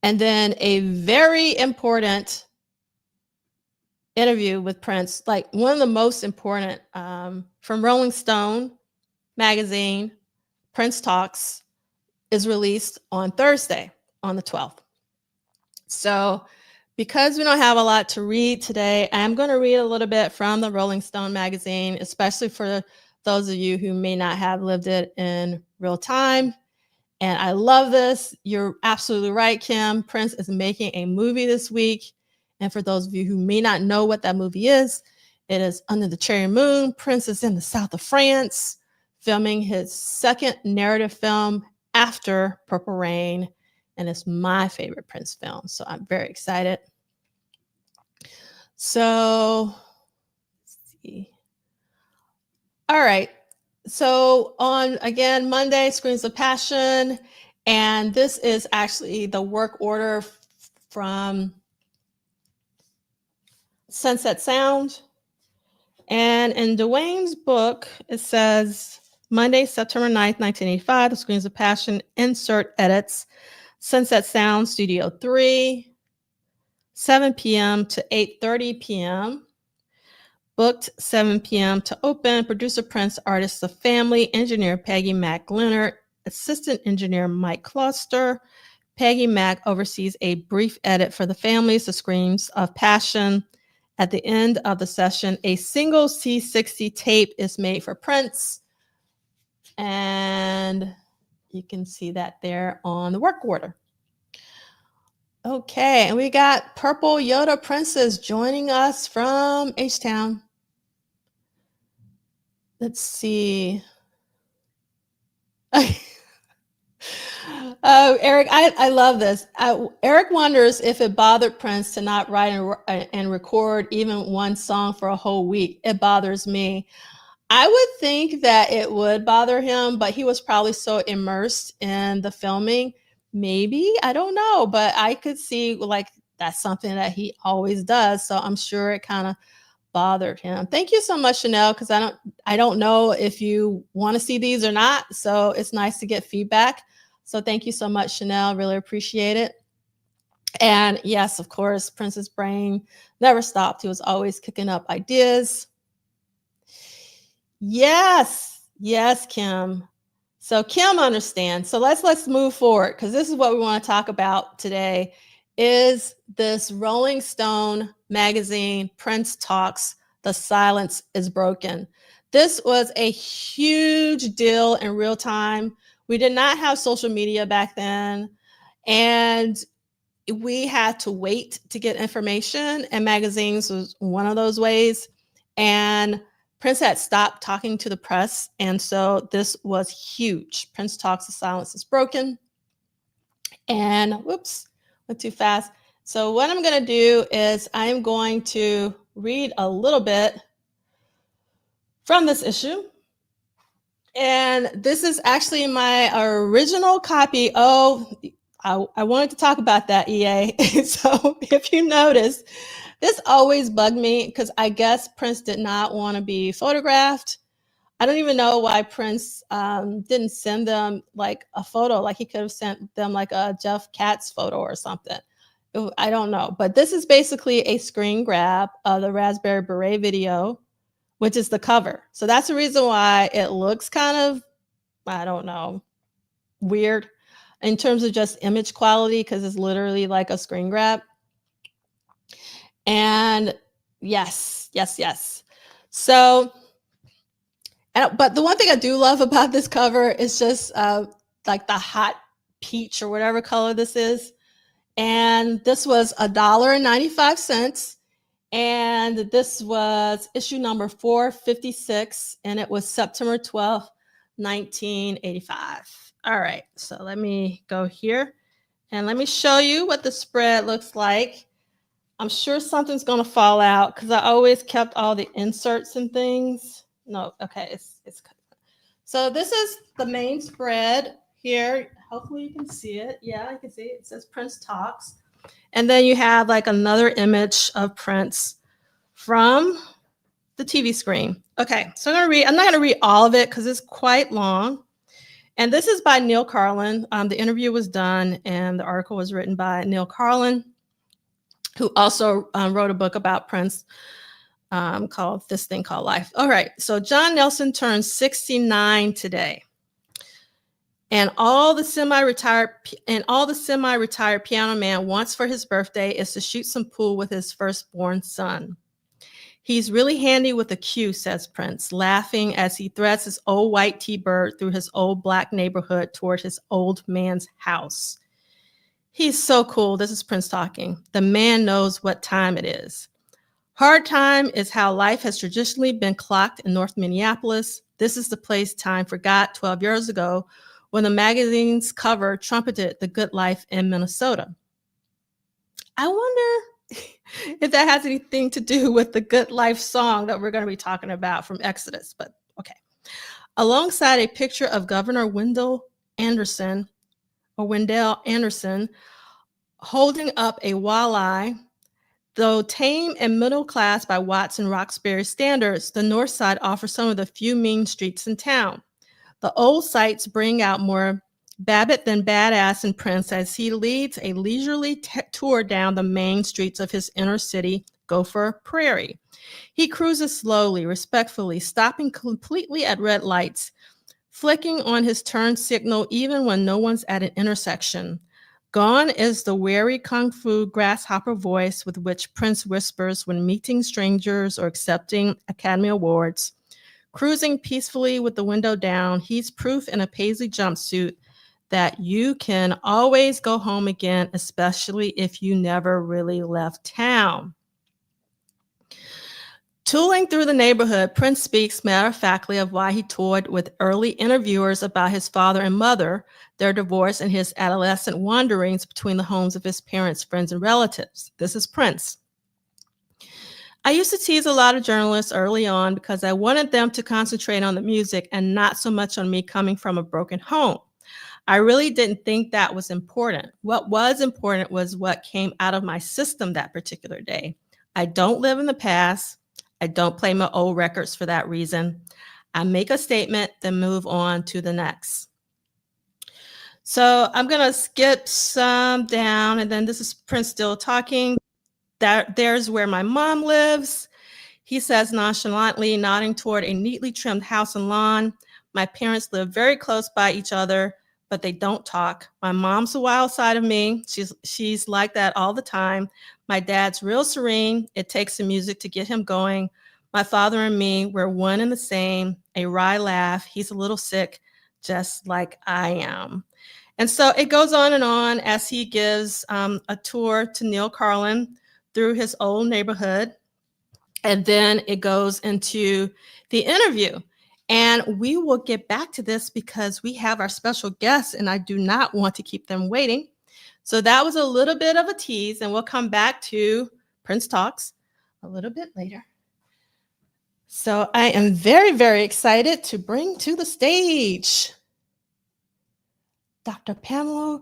S1: And then a very important interview with Prince, like one of the most important, from Rolling Stone magazine, Prince Talks, is released on Thursday, on the 12th. So because we don't have a lot to read today, I'm going to read a little bit from the Rolling Stone magazine, especially for those of you who may not have lived it in real time. And I love this. You're absolutely right, Kim. Prince is making a movie this week. And for those of you who may not know what that movie is, it is Under the Cherry Moon. Prince is in the south of France, filming his second narrative film after Purple Rain. And it's my favorite Prince film. So I'm very excited. So, let's see. All right. So on, again, Monday, Screams of Passion. And this is actually the work order from Sunset Sound. And in Duane's book, it says Monday, September 9th, 1985, The Screams of Passion, insert edits, Sunset Sound, Studio 3, 7 p.m. to 8:30 p.m. Booked 7 p.m. to open. Producer Prince, artist The Family, engineer Peggy Mac Leonard, assistant engineer Mike Cluster. Peggy Mac oversees a brief edit for The Family's The Screams of Passion. At the end of the session, a single C60 tape is made for Prince. And you can see that there on the work order. Okay, and we got Purple Yoda Princess joining us from H-Town. Let's see. Eric, I love this. Eric wonders if it bothered Prince to not write and record even one song for a whole week. It bothers me. I would think that it would bother him, but he was probably so immersed in the filming. Maybe, I don't know, but I could see like that's something that he always does. So I'm sure it kind of bothered him. Thank you so much, Chanel, because I don't know if you want to see these or not. So it's nice to get feedback. So thank you so much, Chanel. Really appreciate it. And yes, of course, Prince's brain never stopped. He was always kicking up ideas. Yes, Kim. So Kim understands. So let's move forward, because this is what we want to talk about today, is this Rolling Stone magazine, Prince Talks, The Silence is Broken. This was a huge deal in real time. We did not have social media back then, and we had to wait to get information, and magazines was one of those ways. And Prince had stopped talking to the press, and so this was huge. Prince Talks, The Silence is Broken. And whoops, went too fast. So what I'm going to do is I'm going to read a little bit from this issue. And this is actually my original copy. Oh, I wanted to talk about that, EA. So if you notice, this always bugged me because I guess Prince did not want to be photographed. I don't even know why Prince didn't send them like a photo. Like he could have sent them like a Jeff Katz photo or something. I don't know. But this is basically a screen grab of the Raspberry Beret video, which is the cover. So that's the reason why it looks kind of, I don't know, weird in terms of just image quality, because it's literally like a screen grab. And yes. So, but the one thing I do love about this cover is just like the hot peach or whatever color this is. And this was $1.95. And this was issue number 456. And it was September 12th, 1985. All right. So let me go here And let me show you what the spread looks like. I'm sure something's going to fall out because I always kept all the inserts and things. No, okay, it's so this is the main spread here. Hopefully you can see it. Yeah, you can see it. It says Prince Talks. And then you have like another image of Prince from the TV screen. Okay, so I'm not going to read all of it because it's quite long. And this is by Neil Carlin. The interview was done and the article was written by Neil Carlin, who also wrote a book about Prince called This Thing Called Life. All right, so John Nelson turned 69 today. And all the semi-retired piano man wants for his birthday is to shoot some pool with his firstborn son. He's really handy with a cue, says Prince, laughing as he threads his old white T-bird through his old black neighborhood toward his old man's house. He's so cool. This is Prince talking. The man knows what time it is. Hard time is how life has traditionally been clocked in North Minneapolis. This is the place time forgot 12 years ago when the magazine's cover trumpeted the good life in Minnesota. I wonder if that has anything to do with the Good Life song that we're going to be talking about from Exodus, but okay. Alongside a picture of Governor Wendell Anderson holding up a walleye. Though tame and middle class by Watts and Roxbury standards, the North Side offers some of the few mean streets in town. The old sights bring out more Babbitt than badass in Prince as he leads a leisurely tour down the main streets of his inner city, Gopher Prairie. He cruises slowly, respectfully, stopping completely at red lights, flicking on his turn signal even when no one's at an intersection. Gone is the wary kung fu grasshopper voice with which Prince whispers when meeting strangers or accepting Academy Awards. Cruising peacefully with the window down, he's proof in a paisley jumpsuit that you can always go home again, especially if you never really left town. Tooling through the neighborhood, Prince speaks matter-of-factly of why he toured with early interviewers about his father and mother, their divorce, and his adolescent wanderings between the homes of his parents, friends, and relatives. This is Prince. I used to tease a lot of journalists early on because I wanted them to concentrate on the music and not so much on me coming from a broken home. I really didn't think that was important. What was important was what came out of my system that particular day. I don't live in the past. I don't play my old records for that reason. I make a statement, then move on to the next. So I'm going to skip some down, and then this is Prince still talking. There's where my mom lives. He says nonchalantly, nodding toward a neatly trimmed house and lawn. My parents live very close by each other, but they don't talk. My mom's the wild side of me. She's like that all the time. My dad's real serene. It takes some music to get him going. My father and me, we're one and the same. A wry laugh. He's a little sick, just like I am. And so it goes on as he gives a tour to Neil Carlin through his old neighborhood. And then it goes into the interview. And we will get back to this because we have our special guests and I do not want to keep them waiting. So that was a little bit of a tease, and we'll come back to Prince Talks a little bit later. So I am very, very excited to bring to the stage Dr. Pamela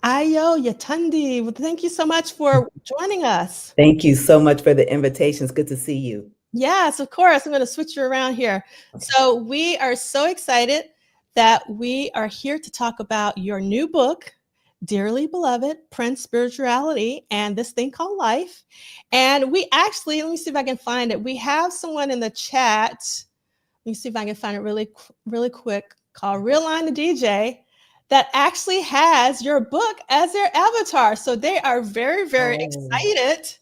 S1: Ayo Yetunde. Well, thank you so much for joining us.
S2: Thank you so much for the invitation. It's good to see you.
S1: Yes, of course. I'm going to switch you around here. Okay. So we are so excited that we are here to talk about your new book, Dearly Beloved, Prince Spirituality, and This Thing Called Life. And we actually, let me see if I can find it. We have someone in the chat. Let me see if I can find it really quick, called Real Line the DJ, that actually has your book as their avatar. So they are very, very excited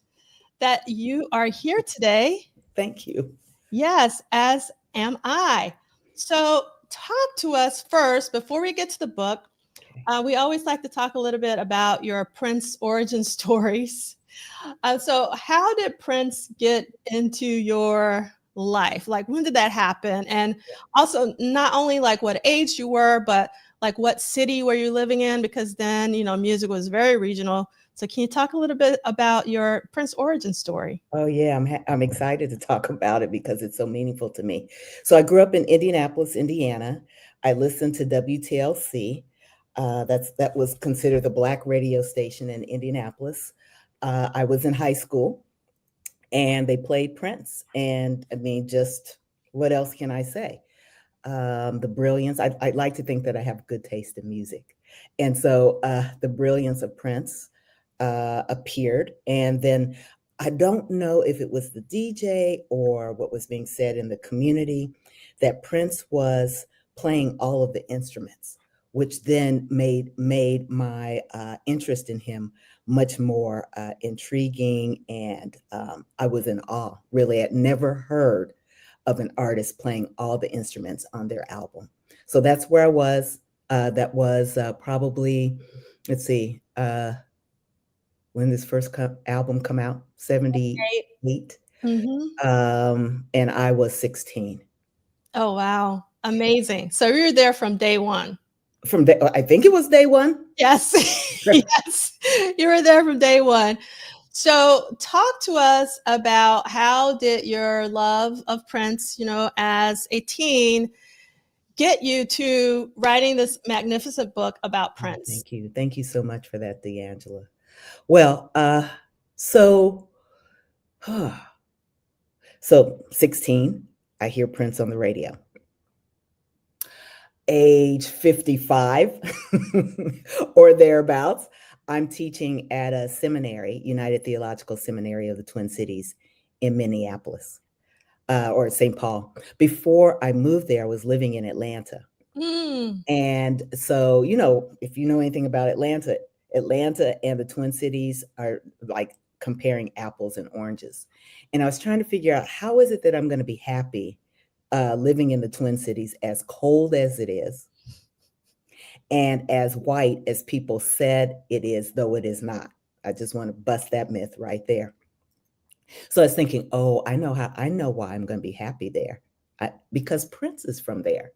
S1: that you are here today.
S2: Thank you.
S1: Yes, as am I. So talk to us first, before we get to the book. We always like to talk a little bit about your Prince origin stories. So how did Prince get into your life? Like, when did that happen? And also, not only like what age you were, but like what city were you living in? Because then, music was very regional. So can you talk a little bit about your Prince origin story?
S2: Oh yeah, I'm excited to talk about it because it's so meaningful to me. So I grew up in Indianapolis, Indiana. I listened to WTLC. That was considered the Black radio station in Indianapolis. I was in high school, and they played Prince. And I mean, just what else can I say? The brilliance. I'd like to think that I have good taste in music. And so the brilliance of Prince appeared. And then I don't know if it was the DJ or what was being said in the community that Prince was playing all of the instruments, which then made my interest in him much more intriguing. And I was in awe, really. I'd never heard of an artist playing all the instruments on their album. So that's where I was. That was probably, let's see, when this first album come out, 78.
S1: Mm-hmm.
S2: And I was 16.
S1: Oh, wow. Amazing. So you were there from day one.
S2: I think it was day one.
S1: Yes. Yes. You were there from day one. So talk to us about how did your love of Prince, as a teen, get you to writing this magnificent book about Prince?
S2: Thank you. Thank you so much for that, D'Angela. Well, so 16, I hear Prince on the radio. Age 55 or thereabouts, I'm teaching at a seminary, United Theological Seminary of the Twin Cities in Minneapolis, or St. Paul. Before I moved there, I was living in Atlanta. And so, if you know anything about Atlanta and the Twin Cities are like comparing apples and oranges. And I was trying to figure out, how is it that I'm going to be happy living in the Twin Cities, as cold as it is and as white as people said it is, though it is not. I just want to bust that myth right there. So I was thinking, oh, I know why I'm going to be happy there, because Prince is from there.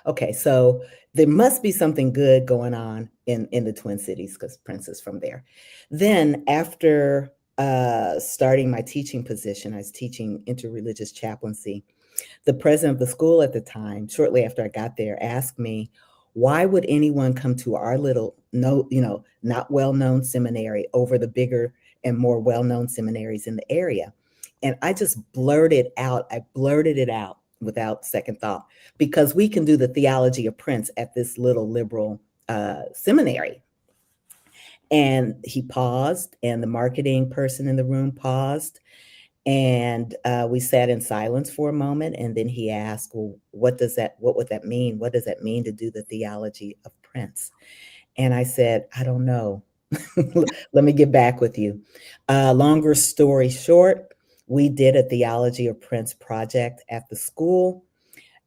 S2: Okay, so there must be something good going on in the Twin Cities because Prince is from there. Then after starting my teaching position, I was teaching interreligious chaplaincy. The president of the school at the time, shortly after I got there, asked me, why would anyone come to our little, not well-known seminary over the bigger and more well-known seminaries in the area? And I just blurted it out without second thought, because we can do the theology of Prince at this little liberal seminary. And he paused, and the marketing person in the room paused, and we sat in silence for a moment. And then he asked, well, what would that mean? What does that mean to do the theology of Prince? And I said, I don't know. Let me get back with you. Longer story short, we did a theology of Prince project at the school.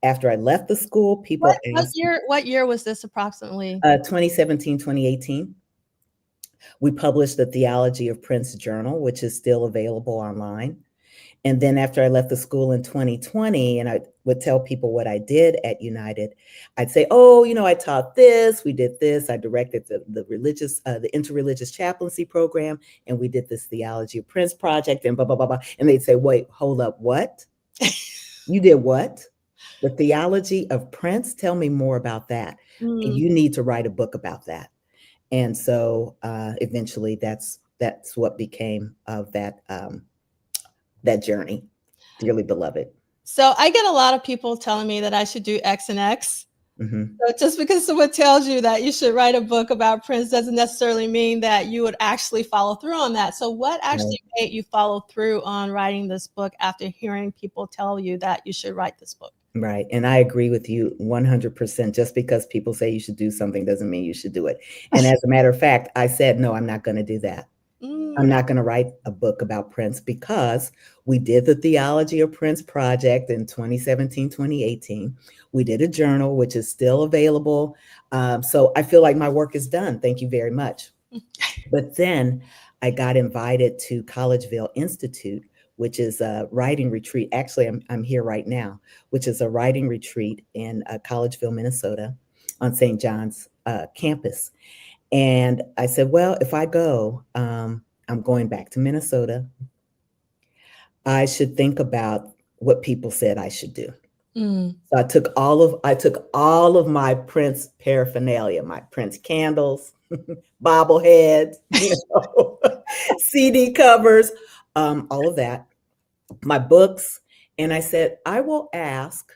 S2: After I left the school, people asked.
S1: What year was this approximately?
S2: 2017, 2018. We published the Theology of Prince journal, which is still available online. And then after I left the school in 2020, and I would tell people what I did at United, I'd say, oh, I taught this, we did this, I directed the interreligious chaplaincy program, and we did this Theology of Prince project, and blah, blah, blah, blah. And they'd say, wait, hold up, what? You did what? The Theology of Prince? Tell me more about that. You need to write a book about that. And so eventually that's what became of that journey, Dearly Beloved.
S1: So I get a lot of people telling me that I should do X and X.
S2: Mm-hmm.
S1: So just because someone tells you that you should write a book about Prince doesn't necessarily mean that you would actually follow through on that. So what actually made you follow through on writing this book after hearing people tell you that you should write this book?
S2: Right. And I agree with you 100%. Just because people say you should do something doesn't mean you should do it. And as a matter of fact, I said, no, I'm not going to do that. I'm not going to write a book about Prince, because we did the Theology of Prince project in 2017, 2018. We did a journal, which is still available. So I feel like my work is done. Thank you very much. But then I got invited to Collegeville Institute, which is a writing retreat. Actually, I'm here right now, which is a writing retreat in Collegeville, Minnesota, on St. John's campus. And I said, well, if I go, I'm going back to Minnesota. I should think about what people said I should do. So I took all of my Prince paraphernalia, my Prince candles, bobbleheads, CD covers, all of that, my books, and I said, I will ask,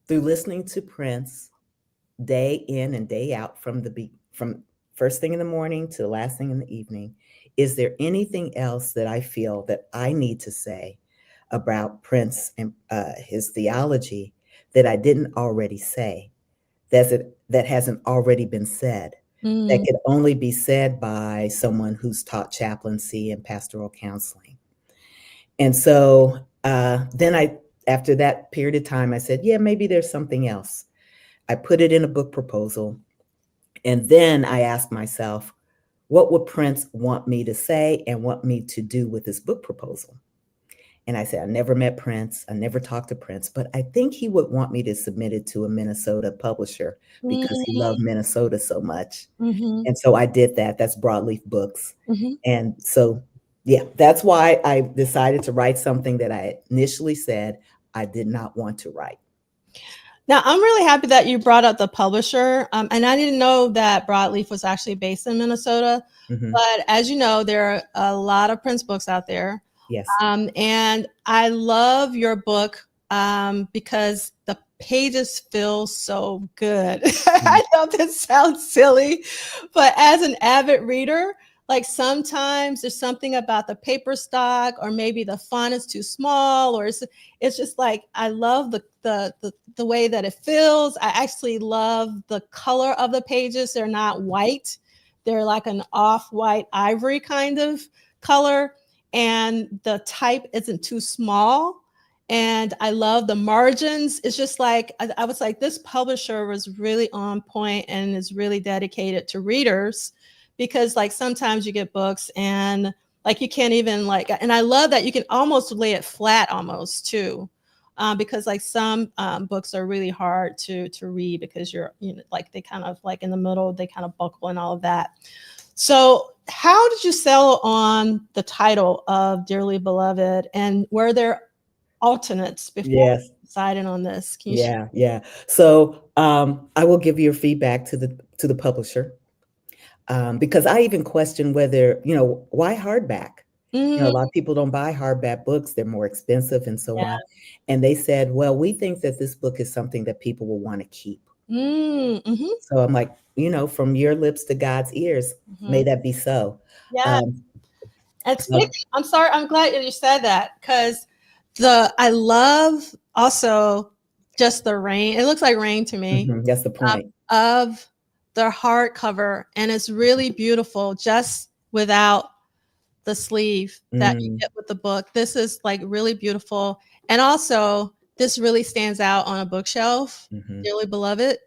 S2: through listening to Prince day in and day out, from first thing in the morning to the last thing in the evening, is there anything else that I feel that I need to say about Prince and his theology that I didn't already say, that hasn't already been said, that could only be said by someone who's taught chaplaincy and pastoral counseling. And so then after that period of time, I said, yeah, maybe there's something else. I put it in a book proposal. And then I asked myself, what would Prince want me to say and want me to do with this book proposal? And I said, I never met Prince. I never talked to Prince, but I think he would want me to submit it to a Minnesota publisher because he loved Minnesota so much. And so I did that. That's Broadleaf Books. And so, yeah, that's why I decided to write something that I initially said I did not want to write.
S1: Now, I'm really happy that you brought up the publisher. And I didn't know that Broadleaf was actually based in Minnesota. But as you know, there are a lot of Prince books out there.
S2: Yes.
S1: And I love your book because the pages feel so good. I know this sounds silly, but as an avid reader, like sometimes there's something about the paper stock, or maybe the font is too small, or it's just like, I love the way that it feels. I actually love the color of the pages. They're not white. They're like an off-white ivory kind of color. And the type isn't too small. And I love the margins. It's just like, I was like, this publisher was really on point and is really dedicated to readers, because like sometimes you get books and like you can't even like, and I love that you can almost lay it flat almost too. Because like some books are really hard to read because like they kind of like in the middle, they kind of buckle and all of that. So how did you settle on the title of Dearly Beloved, and were there alternates before deciding on this? Can you share?
S2: Yeah. So I will give your feedback to the publisher, because I even questioned whether, why hardback? A lot of people don't buy hardback books. They're more expensive and so on. And they said, well, we think that this book is something that people will want to keep. So I'm like, from your lips to God's ears, may that be so.
S1: Yeah. I'm sorry. I'm glad you said that, because I love also just the rain. It looks like rain to me.
S2: That's the point.
S1: Of the hardcover, and it's really beautiful just without the sleeve that you get with the book. This is like really beautiful. And also this really stands out on a bookshelf, Dearly Beloved,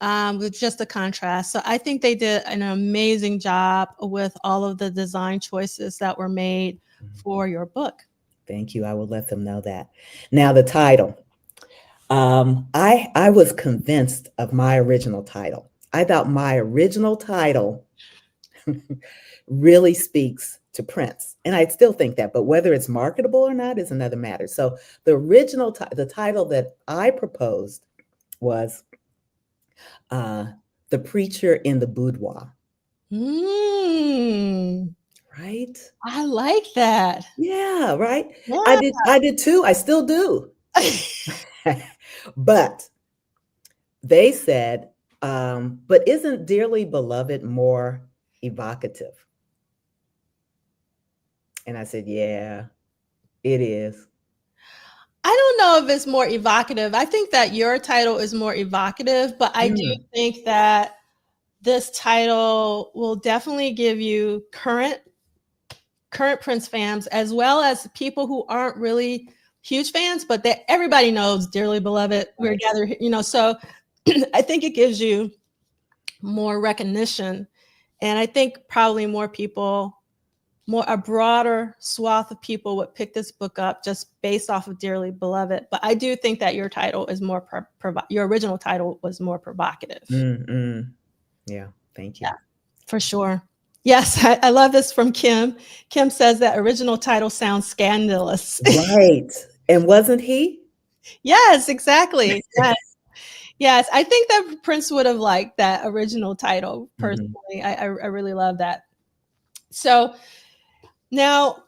S1: with just the contrast. So I think they did an amazing job with all of the design choices that were made for your book.
S2: Thank you. I will let them know that. Now the title. I was convinced of my original title. I thought my original title really speaks to Prince. And I still think that, but whether it's marketable or not is another matter. So the original the title that I proposed was The Preacher in the Boudoir. Right?
S1: I like that.
S2: Yeah, right?
S1: Yeah.
S2: I did too. I still do. But they said, but isn't Dearly Beloved more evocative? And I said, yeah, it is.
S1: I don't know if it's more evocative. I think that your title is more evocative, but I do think that this title will definitely give you current Prince fans, as well as people who aren't really huge fans, but that everybody knows Dearly Beloved. Right. We're gathered, so I think it gives you more recognition. And I think probably more people a broader swath of people would pick this book up just based off of Dearly Beloved. But I do think that your title is more your original title was more provocative.
S2: Mm-mm. Yeah, thank you.
S1: Yeah, for sure. Yes, I love this from Kim. Kim says that original title sounds scandalous.
S2: Right. And wasn't he?
S1: Yes, exactly. Yes. Yes, I think that Prince would have liked that original title personally. I really love that. So now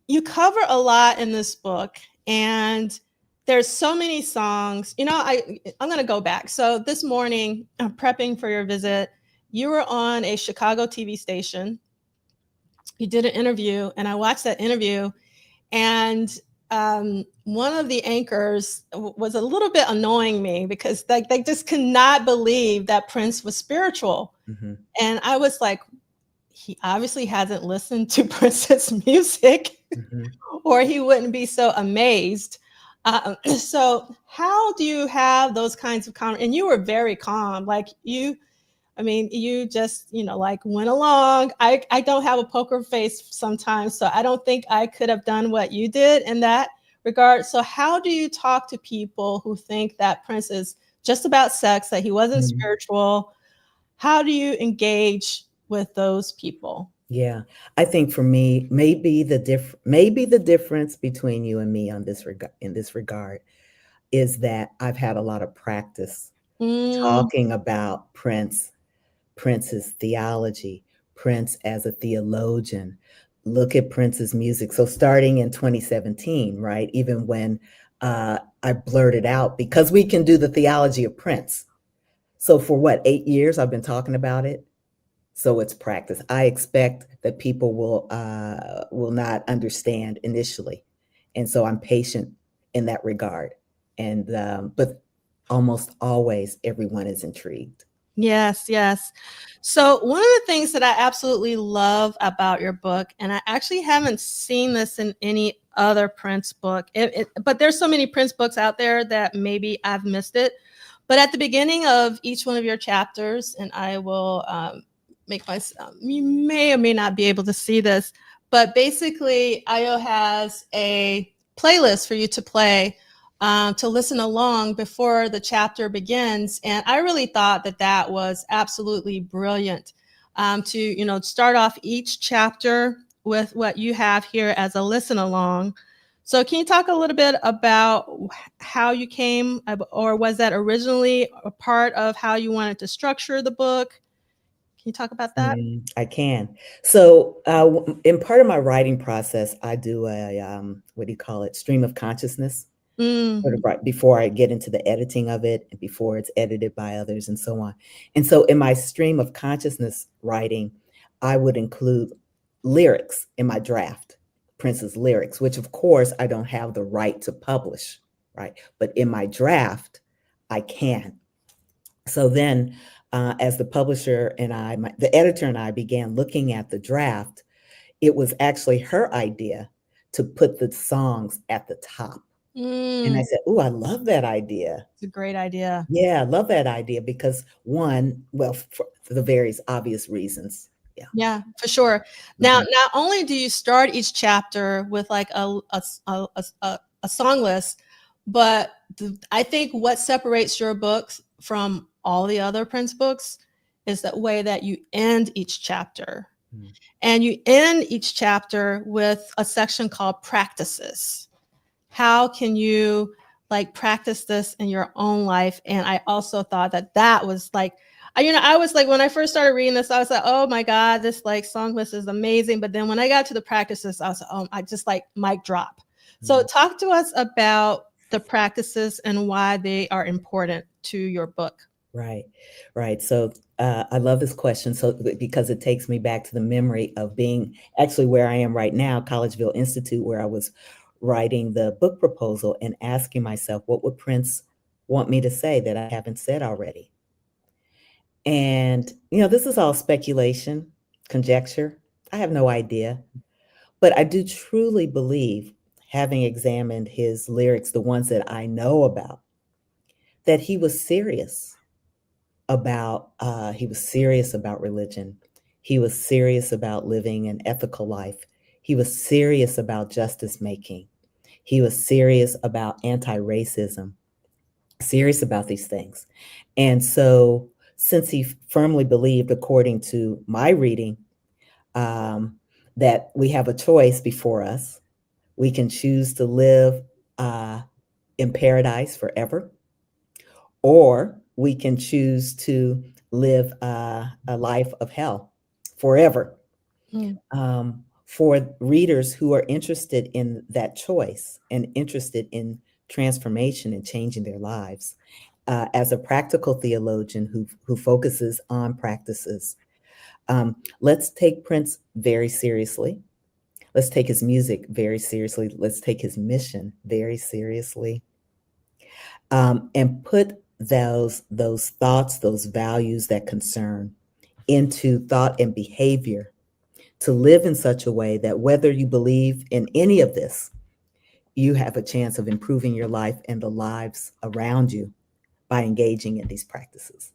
S1: you cover a lot in this book, and there's so many songs. You know, I'm going to go back. So this morning, prepping for your visit, you were on a Chicago TV station. You did an interview, and I watched that interview, and one of the anchors was a little bit annoying me because they just could not believe that Prince was spiritual.
S2: Mm-hmm.
S1: And I was like, he obviously hasn't listened to Prince's music,
S2: Mm-hmm.
S1: or he wouldn't be so amazed. So how do you have those kinds of and you were very calm, like you just, like went along. I don't have a poker face sometimes, so I don't think I could have done what you did in that regard. So how do you talk to people who think that Prince is just about sex, that he wasn't
S2: Mm-hmm.
S1: spiritual? How do you engage with those people?
S2: Yeah, I think for me, maybe the difference between you and me in this regard is that I've had a lot of practice talking about Prince's theology, Prince as a theologian. Look at Prince's music. So starting in 2017, right? Even when I blurted out, because we can do the theology of Prince. So for what, 8 years I've been talking about it. So it's practice. I expect that people will not understand initially, and so I'm patient in that regard. And but almost always everyone is intrigued.
S1: Yes, yes. So one of the things that I absolutely love about your book, and I actually haven't seen this in any other Prince book, but there's so many Prince books out there that maybe I've missed it. But at the beginning of each one of your chapters, and I will make my, you may or may not be able to see this, but basically Ayo has a playlist for you to play, to listen along before the chapter begins. And I really thought that that was absolutely brilliant, to, start off each chapter with what you have here as a listen along. So can you talk a little bit about how you came, or was that originally a part of how you wanted to structure the book? Can you talk about that?
S2: I can. So in part of my writing process, I do a, what do you call it? Stream of consciousness. Sort of right before I get into the editing of it and before it's edited by others and so on. And so in my stream of consciousness writing, I would include lyrics in my draft, Prince's lyrics, which of course I don't have the right to publish, right? But in my draft, I can. So then as the publisher and the editor and I began looking at the draft, it was actually her idea to put the songs at the top. And I said, "Oh, I love that idea."
S1: It's a great idea.
S2: Yeah, I love that idea because one, well, for the various obvious reasons. Yeah.
S1: Yeah, for sure. Now, not only do you start each chapter with like a song list, but I think what separates your books from all the other Prince books is that way that you end each chapter. And you end each chapter with a section called practices. How can you like practice this in your own life? And I also thought that that was like, I was like, when I first started reading this, I was like, oh my God, this like song list is amazing. But then when I got to the practices, I was like, oh, I just like mic drop. So talk to us about the practices and why they are important to your book.
S2: Right, right. So I love this question. So because it takes me back to the memory of being actually where I am right now, Collegeville Institute, where I was writing the book proposal and asking myself, what would Prince want me to say that I haven't said already? And, this is all speculation, conjecture. I have no idea. But I do truly believe, having examined his lyrics, the ones that I know about, that he was serious about religion. He was serious about living an ethical life. He was serious about justice making. He was serious about anti-racism, serious about these things. And so, since he firmly believed, according to my reading, that we have a choice before us, we can choose to live in paradise forever, or we can choose to live a life of hell forever. For readers who are interested in that choice and interested in transformation and changing their lives, as a practical theologian who focuses on practices, let's take Prince very seriously. Let's take his music very seriously. Let's take his mission very seriously, and put those thoughts, those values, that concern into thought and behavior, to live in such a way that whether you believe in any of this, you have a chance of improving your life and the lives around you by engaging in these practices.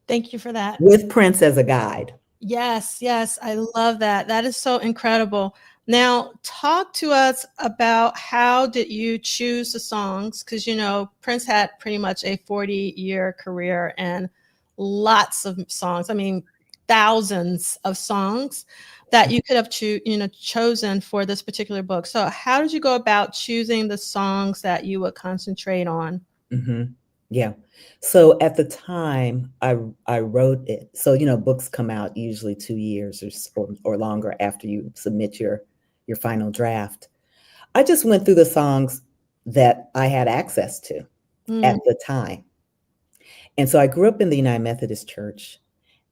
S1: Thank you for that.
S2: With Prince as a guide.
S1: Yes, yes, I love that. That is so incredible. Now, talk to us about how did you choose the songs? Because, you know, Prince had pretty much a 40-year career and lots of songs. I mean, thousands of songs that you could have chosen for this particular book. So how did you go about choosing the songs that you would concentrate on?
S2: Mm-hmm. Yeah. So at the time I wrote it. So, you know, books come out usually 2 years or longer after you submit your final draft. I just went through the songs that I had access to at the time. And so I grew up in the United Methodist Church.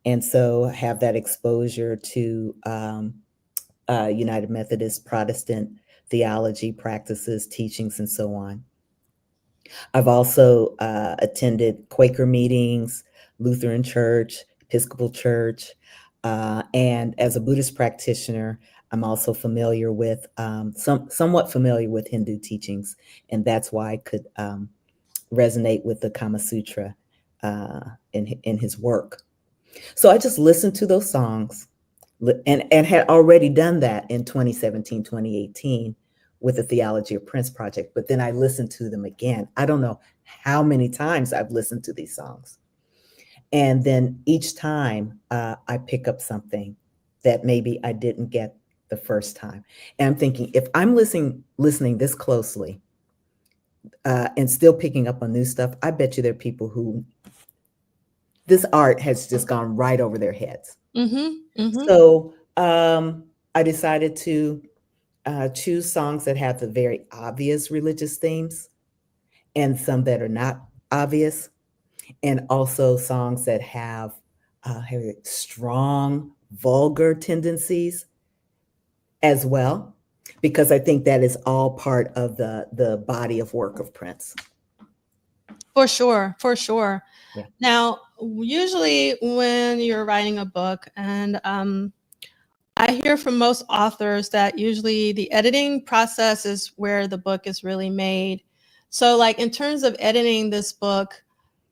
S2: And so I have that exposure to United Methodist Protestant theology practices, teachings, and so on. I've also attended Quaker meetings, Lutheran Church, Episcopal Church, and as a Buddhist practitioner, I'm also familiar with, somewhat familiar with Hindu teachings, and that's why I could resonate with the Kama Sutra in his work. So I just listened to those songs and had already done that in 2017, 2018 with the Theology of Prince project, but then I listened to them again. I don't know how many times I've listened to these songs. And then each time I pick up something that maybe I didn't get the first time. And I'm thinking, if I'm listening this closely and still picking up on new stuff, I bet you there are people who this art has just gone right over their heads. So I decided to choose songs that have the very obvious religious themes and some that are not obvious, and also songs that have strong vulgar tendencies as well, because I think that is all part of the body of work of Prince.
S1: For sure, for sure.
S2: Yeah.
S1: Now, usually when you're writing a book, and I hear from most authors that usually the editing process is where the book is really made. So like in terms of editing this book,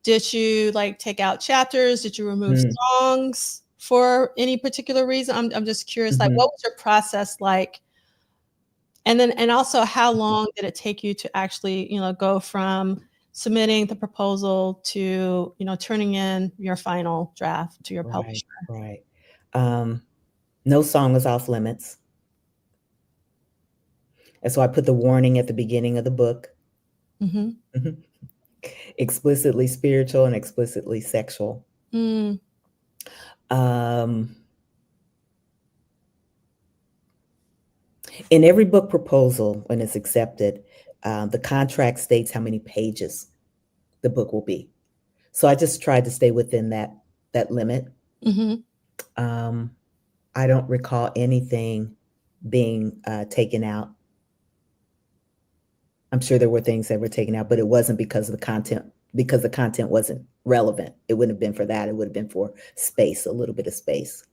S1: did you like take out chapters? Did you remove songs for any particular reason? I'm just curious, like what was your process like? And also how long did it take you to actually, go from submitting the proposal to, turning in your final draft to your publisher?
S2: Right. No song is off limits. And so I put the warning at the beginning of the book. Explicitly spiritual and explicitly sexual. In every book proposal, when it's accepted, the contract states how many pages the book will be. So I just tried to stay within that limit. I don't recall anything being taken out. I'm sure there were things that were taken out, but it wasn't because of the content wasn't relevant. It wouldn't have been for that. It would have been for space, a little bit of space.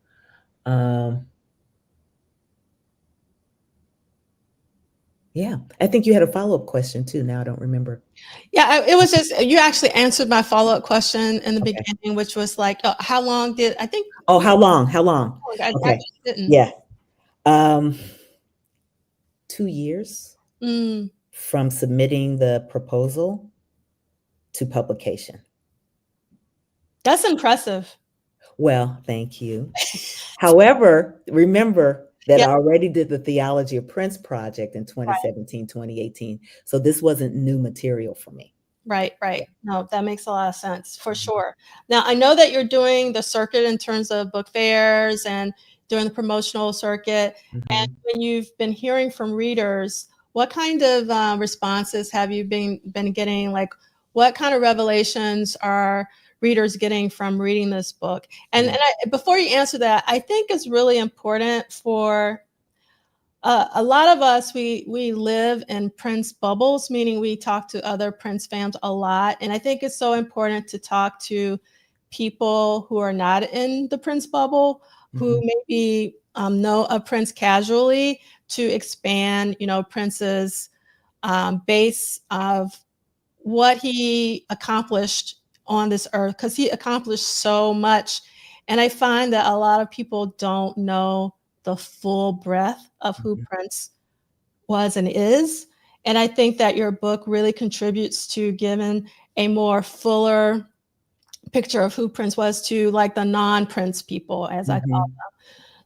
S2: Yeah, I think you had a follow-up question too. Now I don't remember.
S1: Yeah, it was just, you actually answered my follow-up question in the beginning, which was like, how long did I think?
S2: Oh, how long?
S1: I
S2: Okay.
S1: just didn't.
S2: Yeah. Um, 2 years
S1: Mm,
S2: from submitting the proposal to publication.
S1: that's impressive.
S2: Well, thank you. However, remember that
S1: Yeah,
S2: I already did the Theology of Prince project in
S1: right,
S2: 2017, 2018. So this wasn't new material for me.
S1: right. No, that makes a lot of sense for
S2: Mhm.
S1: sure. Now, I know that you're doing the circuit in terms of book fairs and doing the promotional circuit. And
S2: Mhm.
S1: when you've been hearing from readers, what kind of responses have you been getting? Like, what kind of revelations are readers getting from reading this book? And
S2: Mm.
S1: before you answer that, I think it's really important for a lot of us, we live in Prince bubbles, meaning we talk to other Prince fans a lot. And I think it's so important to talk to people who are not in the Prince bubble, who
S2: Mhm.
S1: maybe know a Prince casually, to expand, Prince's base of what he accomplished on this earth, because he accomplished so much. And I find that a lot of people don't know the full breadth of who
S2: Mhm.
S1: Prince was and is. And I think that your book really contributes to giving a more fuller picture of who Prince was to like the non-Prince people, as I call
S2: Mhm.
S1: them.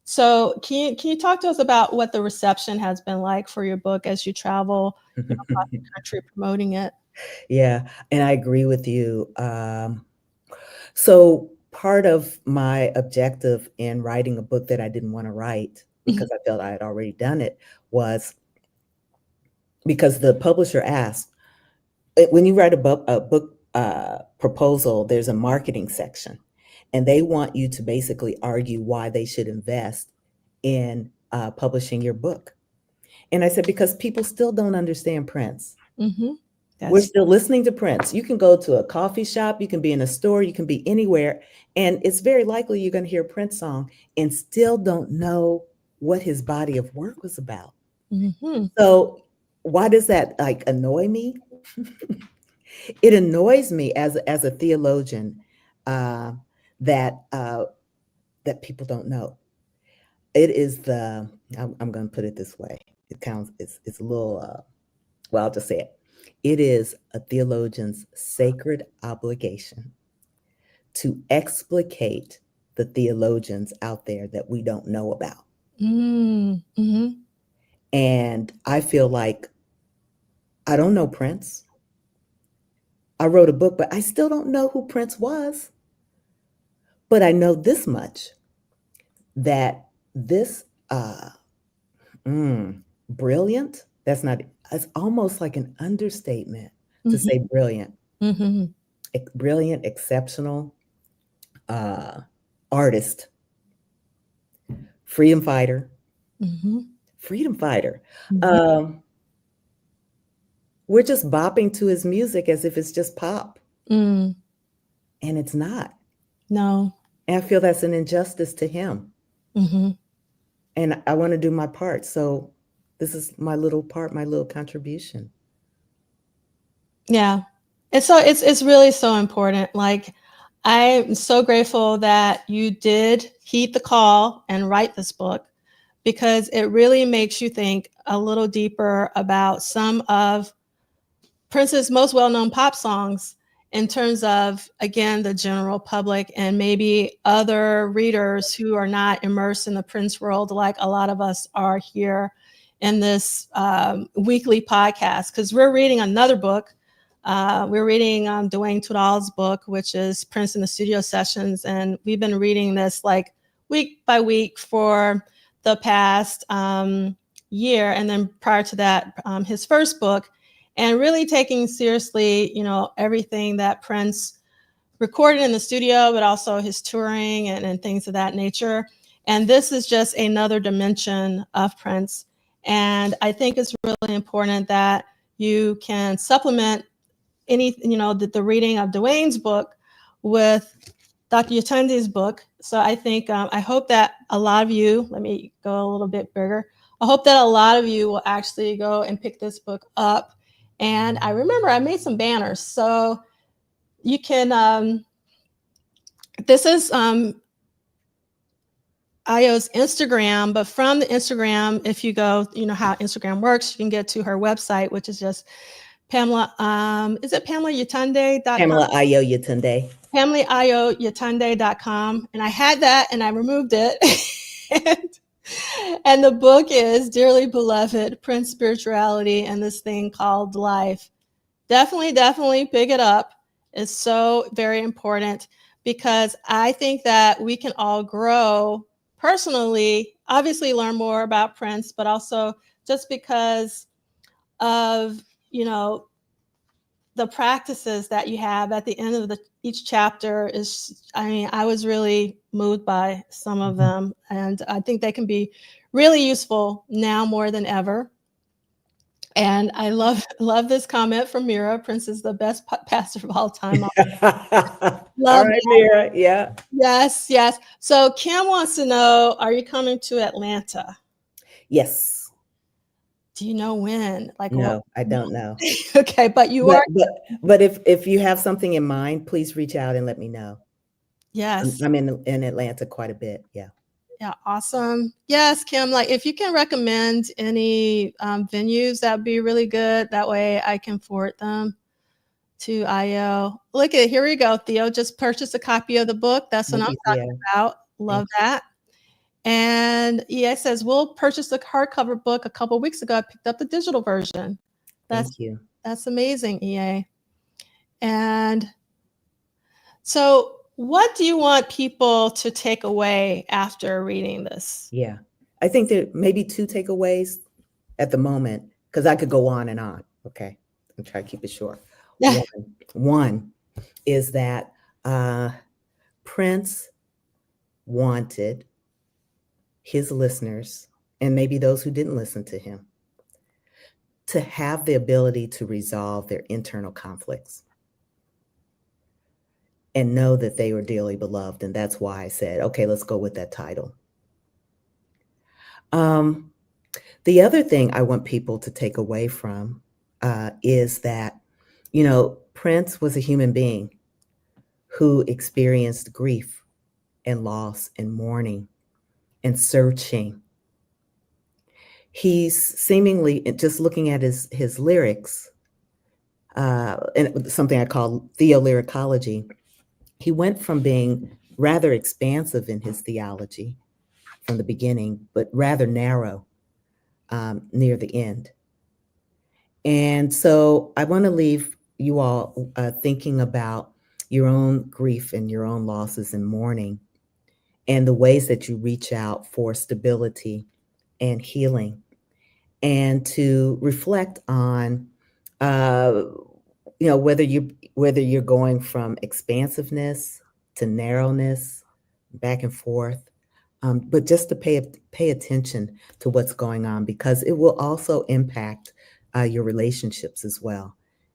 S1: So can you talk to us about what the reception has been like for your book as you travel, across the country promoting it?
S2: Yeah, and I agree with you. So part of my objective in writing a book that I didn't want to write
S1: Mhm,
S2: because I felt I had already done it was because the publisher asked, when you write a book proposal, there's a marketing section, and they want you to basically argue why they should invest in publishing your book. And I said, because people still don't understand Prince.
S1: mhm.
S2: We're
S1: That's
S2: still listening to Prince. You can go to a coffee shop, you can be in a store, you can be anywhere, and it's very likely you're going to hear a Prince song and still don't know what his body of work was about.
S1: mhm,
S2: So why does that like annoy me? It annoys me as a theologian uh, that that people don't know. It is the I'm going to put it this way. It counts. It's a little. Well, I'll just say it. It is a theologian's sacred obligation to explicate the theologians out there that we don't know about.
S1: mhm.
S2: And I feel like I don't know Prince. I wrote a book, but I still don't know who Prince was. But I know this much that this mm, brilliant, that's not, it's almost like an understatement to
S1: Mhm,
S2: say brilliant,
S1: mhm,
S2: brilliant, exceptional uh, artist, freedom fighter,
S1: mhm,
S2: freedom fighter.
S1: mhm.
S2: Um, we're just bopping to his music as if it's just pop,
S1: Mm,
S2: and it's not.
S1: no.
S2: And I feel that's an injustice to him.
S1: Mhm.
S2: And I want to do my part. So this is my little part, my little contribution.
S1: Yeah. It's really so important. Like, I'm so grateful that you did heed the call and write this book, because it really makes you think a little deeper about some of Prince's most well-known pop songs in terms of, again, the general public and maybe other readers who are not immersed in the Prince world like a lot of us are here in this weekly podcast, because we're reading another book. We're reading Duane Tudahl's book, which is Prince in the Studio Sessions, and we've been reading this like week by week for the past year. And then prior to that, his first book, and really taking seriously, everything that Prince recorded in the studio, but also his touring and things of that nature. And this is just another dimension of Prince. And I think it's really important that you can supplement the reading of Duane's book with Dr. Yetunde's book. So I think, I hope that a lot of you, let me go a little bit bigger. I hope that a lot of you will actually go and pick this book up. And I remember I made some banners. So you can, this is, Ayo's Instagram, but from the Instagram, if you go, you know how Instagram works, you can get to her website, which is just Pamela, is it Pamela Yetunde.com?
S2: Pamela Ayo Yetunde.
S1: PamelaAyoYetunde.com. And I had that and I removed it. and the book is Dearly Beloved, Prince Spirituality and This Thing Called Life. Definitely pick it up. It's so very important because I think that we can all grow personally, obviously learn more about Prince, but also just because of, you know, the practices that you have at the end of each chapter is, I mean, I was really moved by some of them, and I think they can be really useful now more than ever. And I love this comment from Mira. Prince is the best pastor of all time.
S2: All
S1: Love
S2: right,
S1: that.
S2: Mira. Yeah.
S1: Yes. So Kim wants to know, are you coming to Atlanta?
S2: Yes.
S1: Do you know when? Like,
S2: no, I don't know.
S1: Okay, but you are.
S2: But if you have something in mind, please reach out and let me know.
S1: Yes.
S2: I'm in Atlanta quite a bit. Yeah.
S1: Yeah, awesome. Yes, Kim, like if you can recommend any venues, that'd be really good. That way I can forward them to Ayo. Look at, here we go. Theo just purchased a copy of the book. That's what I'm talking about. Love that. And EA says, we'll purchase the hardcover book a couple of weeks ago. I picked up the digital version.
S2: Thank you.
S1: That's amazing, EA. And so what do you want people to take away after reading this?
S2: Yeah, I think there may be two takeaways at the moment, because I could go on and on. Okay, I'm trying to keep it short.
S1: Yeah.
S2: One is that Prince wanted his listeners, and maybe those who didn't listen to him, to have the ability to resolve their internal conflicts and know that they were dearly beloved. And that's why I said, okay, let's go with that title. The other thing I want people to take away from is that, you know, Prince was a human being who experienced grief and loss and mourning and searching. He's seemingly, just looking at his lyrics, and something I call theolyricology, he went from being rather expansive in his theology from the beginning, but rather narrow near the end. And so I want to leave you all thinking about your own grief and your own losses and mourning, and the ways that you reach out for stability and healing, and to reflect on, you know, whether you're going from expansiveness to narrowness, back and forth, but just to pay attention to what's going on, because it will also impact your relationships as well.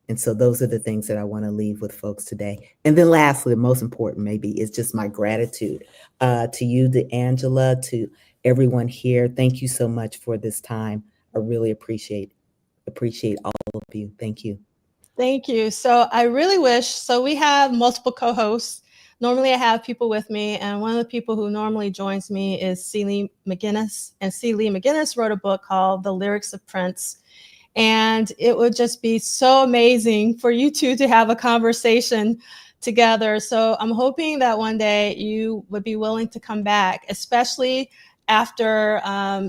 S2: And so those are the things that I want to leave with folks today. And then lastly, the most important maybe is just my gratitude to you, to Angela, to everyone here. Thank you so much for this time. I really appreciate all of you. Thank you.
S1: Thank you. So I really wish, so we have multiple co-hosts. Normally I have people with me, and one of the people who normally joins me is C. Lee McGinnis. And C. Lee McGinnis wrote a book called The Lyrics of Prince. And it would just be so amazing for you two to have a conversation together. So I'm hoping that one day you would be willing to come back, especially after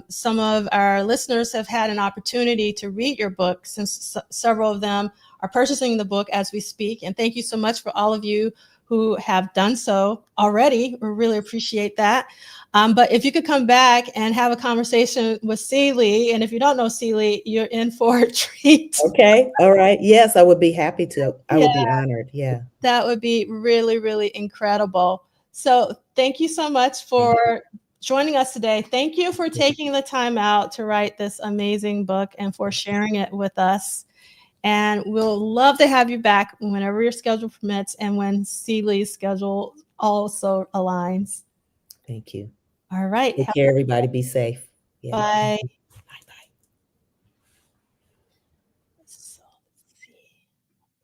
S1: some of our listeners have had an opportunity to read your book, since several of them are purchasing the book as we speak. And thank you so much for all of you who have done so already. We really appreciate that. But if you could come back and have a conversation with Celie, and if you don't know Celie, you're in for a treat.
S2: Okay. All right. Yes, I would be happy to. I would be honored. Yeah.
S1: That would be really, really incredible. So thank you so much for joining us today. Thank you for taking the time out to write this amazing book and for sharing it with us. And we'll love to have you back whenever your schedule permits and when Celie's schedule also aligns.
S2: Thank you.
S1: All right.
S2: Take care, everybody. Be safe. Yeah.
S1: Bye.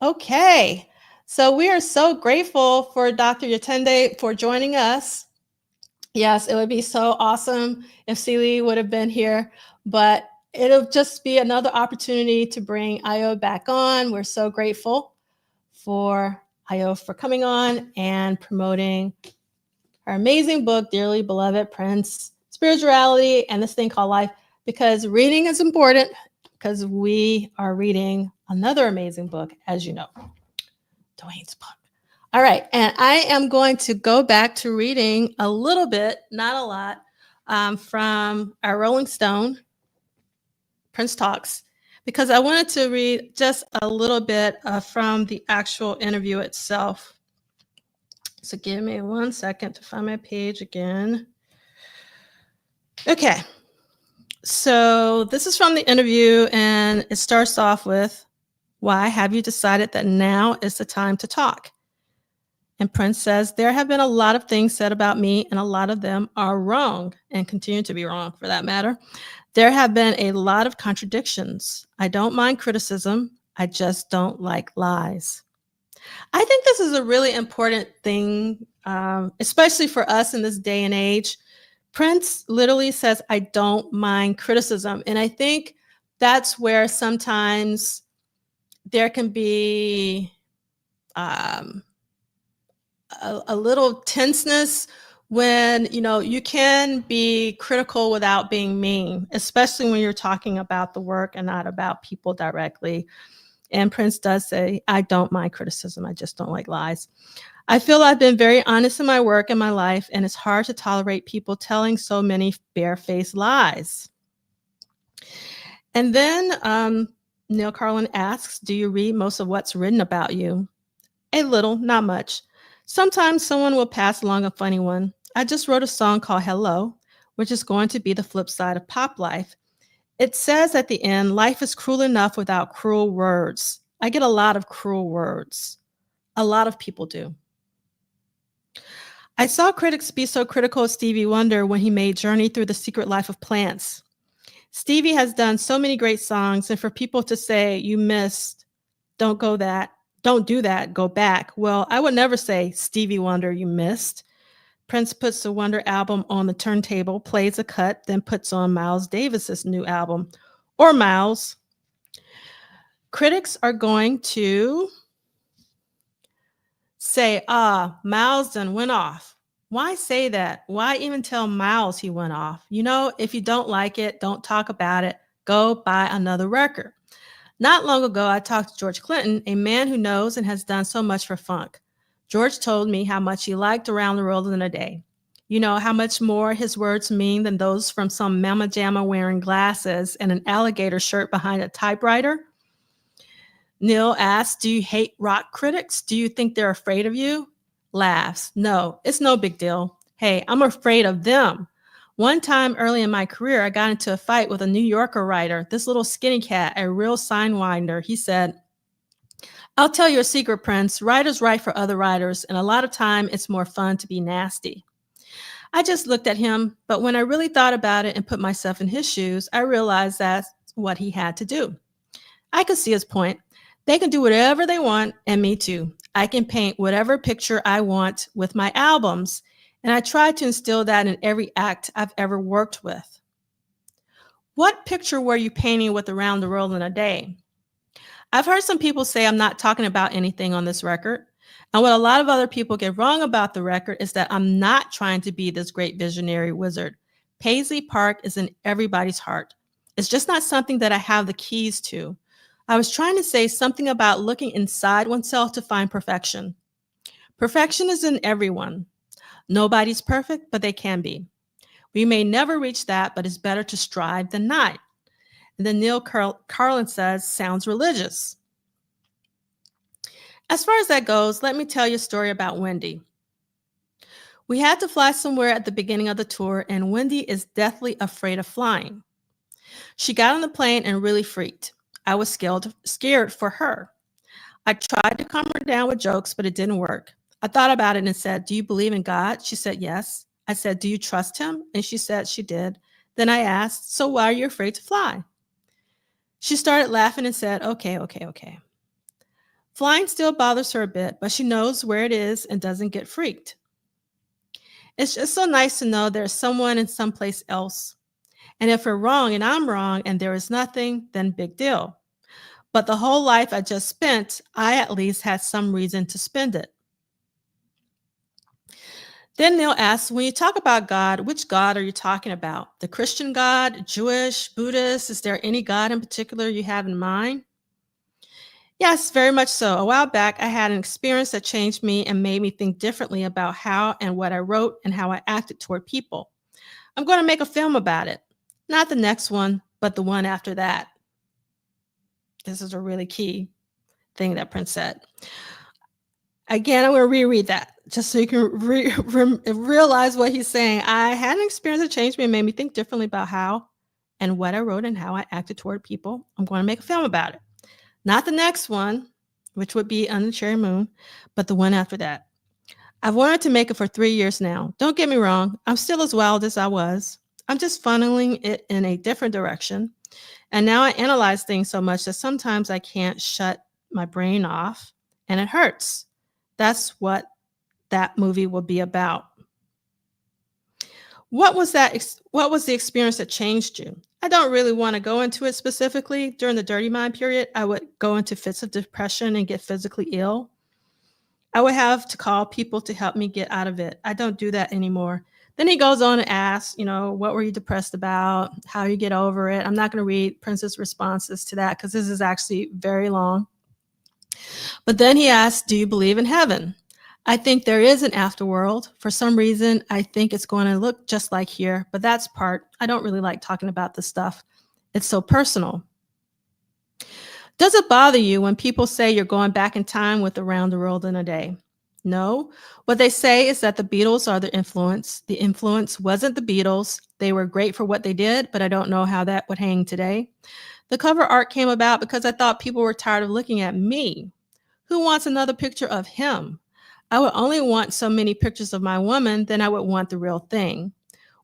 S1: Okay. So we are so grateful for Dr. Yetunde for joining us. Yes, it would be so awesome if Celie would have been here, but it'll just be another opportunity to bring Ayo back on. We're so grateful for Ayo for coming on and promoting her amazing book, Dearly Beloved Prince, Spirituality, and this thing called life, because reading is important because we are reading another amazing book, as you know, Duane's book. All right, and I am going to go back to reading a little bit, not a lot, from our Rolling Stone Prince Talks, because I wanted to read just a little bit from the actual interview itself. So give me 1 second to find my page again. Okay, so this is from the interview, and it starts off with, "Why have you decided that now is the time to talk?" And Prince says, "There have been a lot of things said about me, and a lot of them are wrong and continue to be wrong for that matter. There have been a lot of contradictions. I don't mind criticism. I just don't like lies." I think this is a really important thing, especially for us in this day and age. Prince literally says, "I don't mind criticism." And I think that's where sometimes there can be um, a little tenseness when you can be critical without being mean, especially when you're talking about the work and not about people directly. And Prince does say, "I don't mind criticism. I just don't like lies. I feel I've been very honest in my work and my life, and it's hard to tolerate people telling so many barefaced lies." And then Neil Carlin asks, "Do you read most of what's written about you?" "A little, not much. Sometimes someone will pass along a funny one. I just wrote a song called Hello, which is going to be the flip side of pop life. It says at the end, life is cruel enough without cruel words. I get a lot of cruel words. A lot of people do. I saw critics be so critical of Stevie Wonder when he made Journey Through the Secret Life of Plants. Stevie has done so many great songs, and for people to say, you missed, don't do that, go back. Well, I would never say, Stevie Wonder, you missed. Prince puts the Wonder album on the turntable, plays a cut, then puts on Miles Davis's new album. Or Miles. Critics are going to say, Miles done went off. Why say that? Why even tell Miles he went off? If you don't like it, don't talk about it. Go buy another record. Not long ago, I talked to George Clinton, a man who knows and has done so much for funk. George told me how much he liked Around the World in a Day. You know how much more his words mean than those from some mamma jamma wearing glasses and an alligator shirt behind a typewriter? Neil asks, "Do you hate rock critics? Do you think they're afraid of you?" Laughs. "No, it's no big deal. Hey, I'm afraid of them. One time early in my career, I got into a fight with a New Yorker writer, this little skinny cat, a real sidewinder. He said, 'I'll tell you a secret, Prince. Writers write for other writers, and a lot of time it's more fun to be nasty.' I just looked at him, but when I really thought about it and put myself in his shoes, I realized that's what he had to do. I could see his point. They can do whatever they want, and me too. I can paint whatever picture I want with my albums, and I try to instill that in every act I've ever worked with." What picture were you painting with Around the World in a Day? I've heard some people say I'm not talking about anything on this record. And what a lot of other people get wrong about the record is that I'm not trying to be this great visionary wizard. Paisley Park is in everybody's heart. It's just not something that I have the keys to. I was trying to say something about looking inside oneself to find perfection. Perfection is in everyone. Nobody's perfect, but they can be. We may never reach that, but it's better to strive than not. And then Neil Carlin says, "Sounds religious." As far as that goes, let me tell you a story about Wendy. We had to fly somewhere at the beginning of the tour, and Wendy is deathly afraid of flying. She got on the plane and really freaked. I was scared for her. I tried to calm her down with jokes, but it didn't work. I thought about it and said, "Do you believe in God?" She said, "Yes." I said, "Do you trust him?" And she said she did. Then I asked, "So why are you afraid to fly?" She started laughing and said, Okay. Flying still bothers her a bit, but she knows where it is and doesn't get freaked. It's just so nice to know there's someone in someplace else. And if we're wrong and I'm wrong and there is nothing, then big deal. But the whole life I just spent, I at least had some reason to spend it. Then Neil asks, when you talk about God, which God are you talking about? The Christian God, Jewish, Buddhist? Is there any God in particular you have in mind? Yes, very much so. A while back, I had an experience that changed me and made me think differently about how and what I wrote and how I acted toward people. I'm going to make a film about it. Not the next one, but the one after that. This is a really key thing that Prince said. Again, I'm going to reread that just so you can realize what he's saying. I had an experience that changed me and made me think differently about how and what I wrote and how I acted toward people. I'm going to make a film about it. Not the next one, which would be On the Cherry Moon, but the one after that. I've wanted to make it for 3 years now. Don't get me wrong, I'm still as wild as I was. I'm just funneling it in a different direction. And now I analyze things so much that sometimes I can't shut my brain off, and it hurts. That's what that movie will be about. What was the experience that changed you? I don't really want to go into it specifically. During the Dirty Mind period, I would go into fits of depression and get physically ill. I would have to call people to help me get out of it. I don't do that anymore. Then he goes on and asks, what were you depressed about? How you get over it? I'm not going to read Prince's responses to that because this is actually very long. But then he asks, do you believe in heaven? I think there is an afterworld. For some reason, I think it's going to look just like here, but that's part. I don't really like talking about this stuff. It's so personal. Does it bother you when people say you're going back in time with Around the World in a Day? No. What they say is that the Beatles are the influence. The influence wasn't the Beatles. They were great for what they did, but I don't know how that would hang today. The cover art came about because I thought people were tired of looking at me. Who wants another picture of him? I would only want so many pictures of my woman, then I would want the real thing.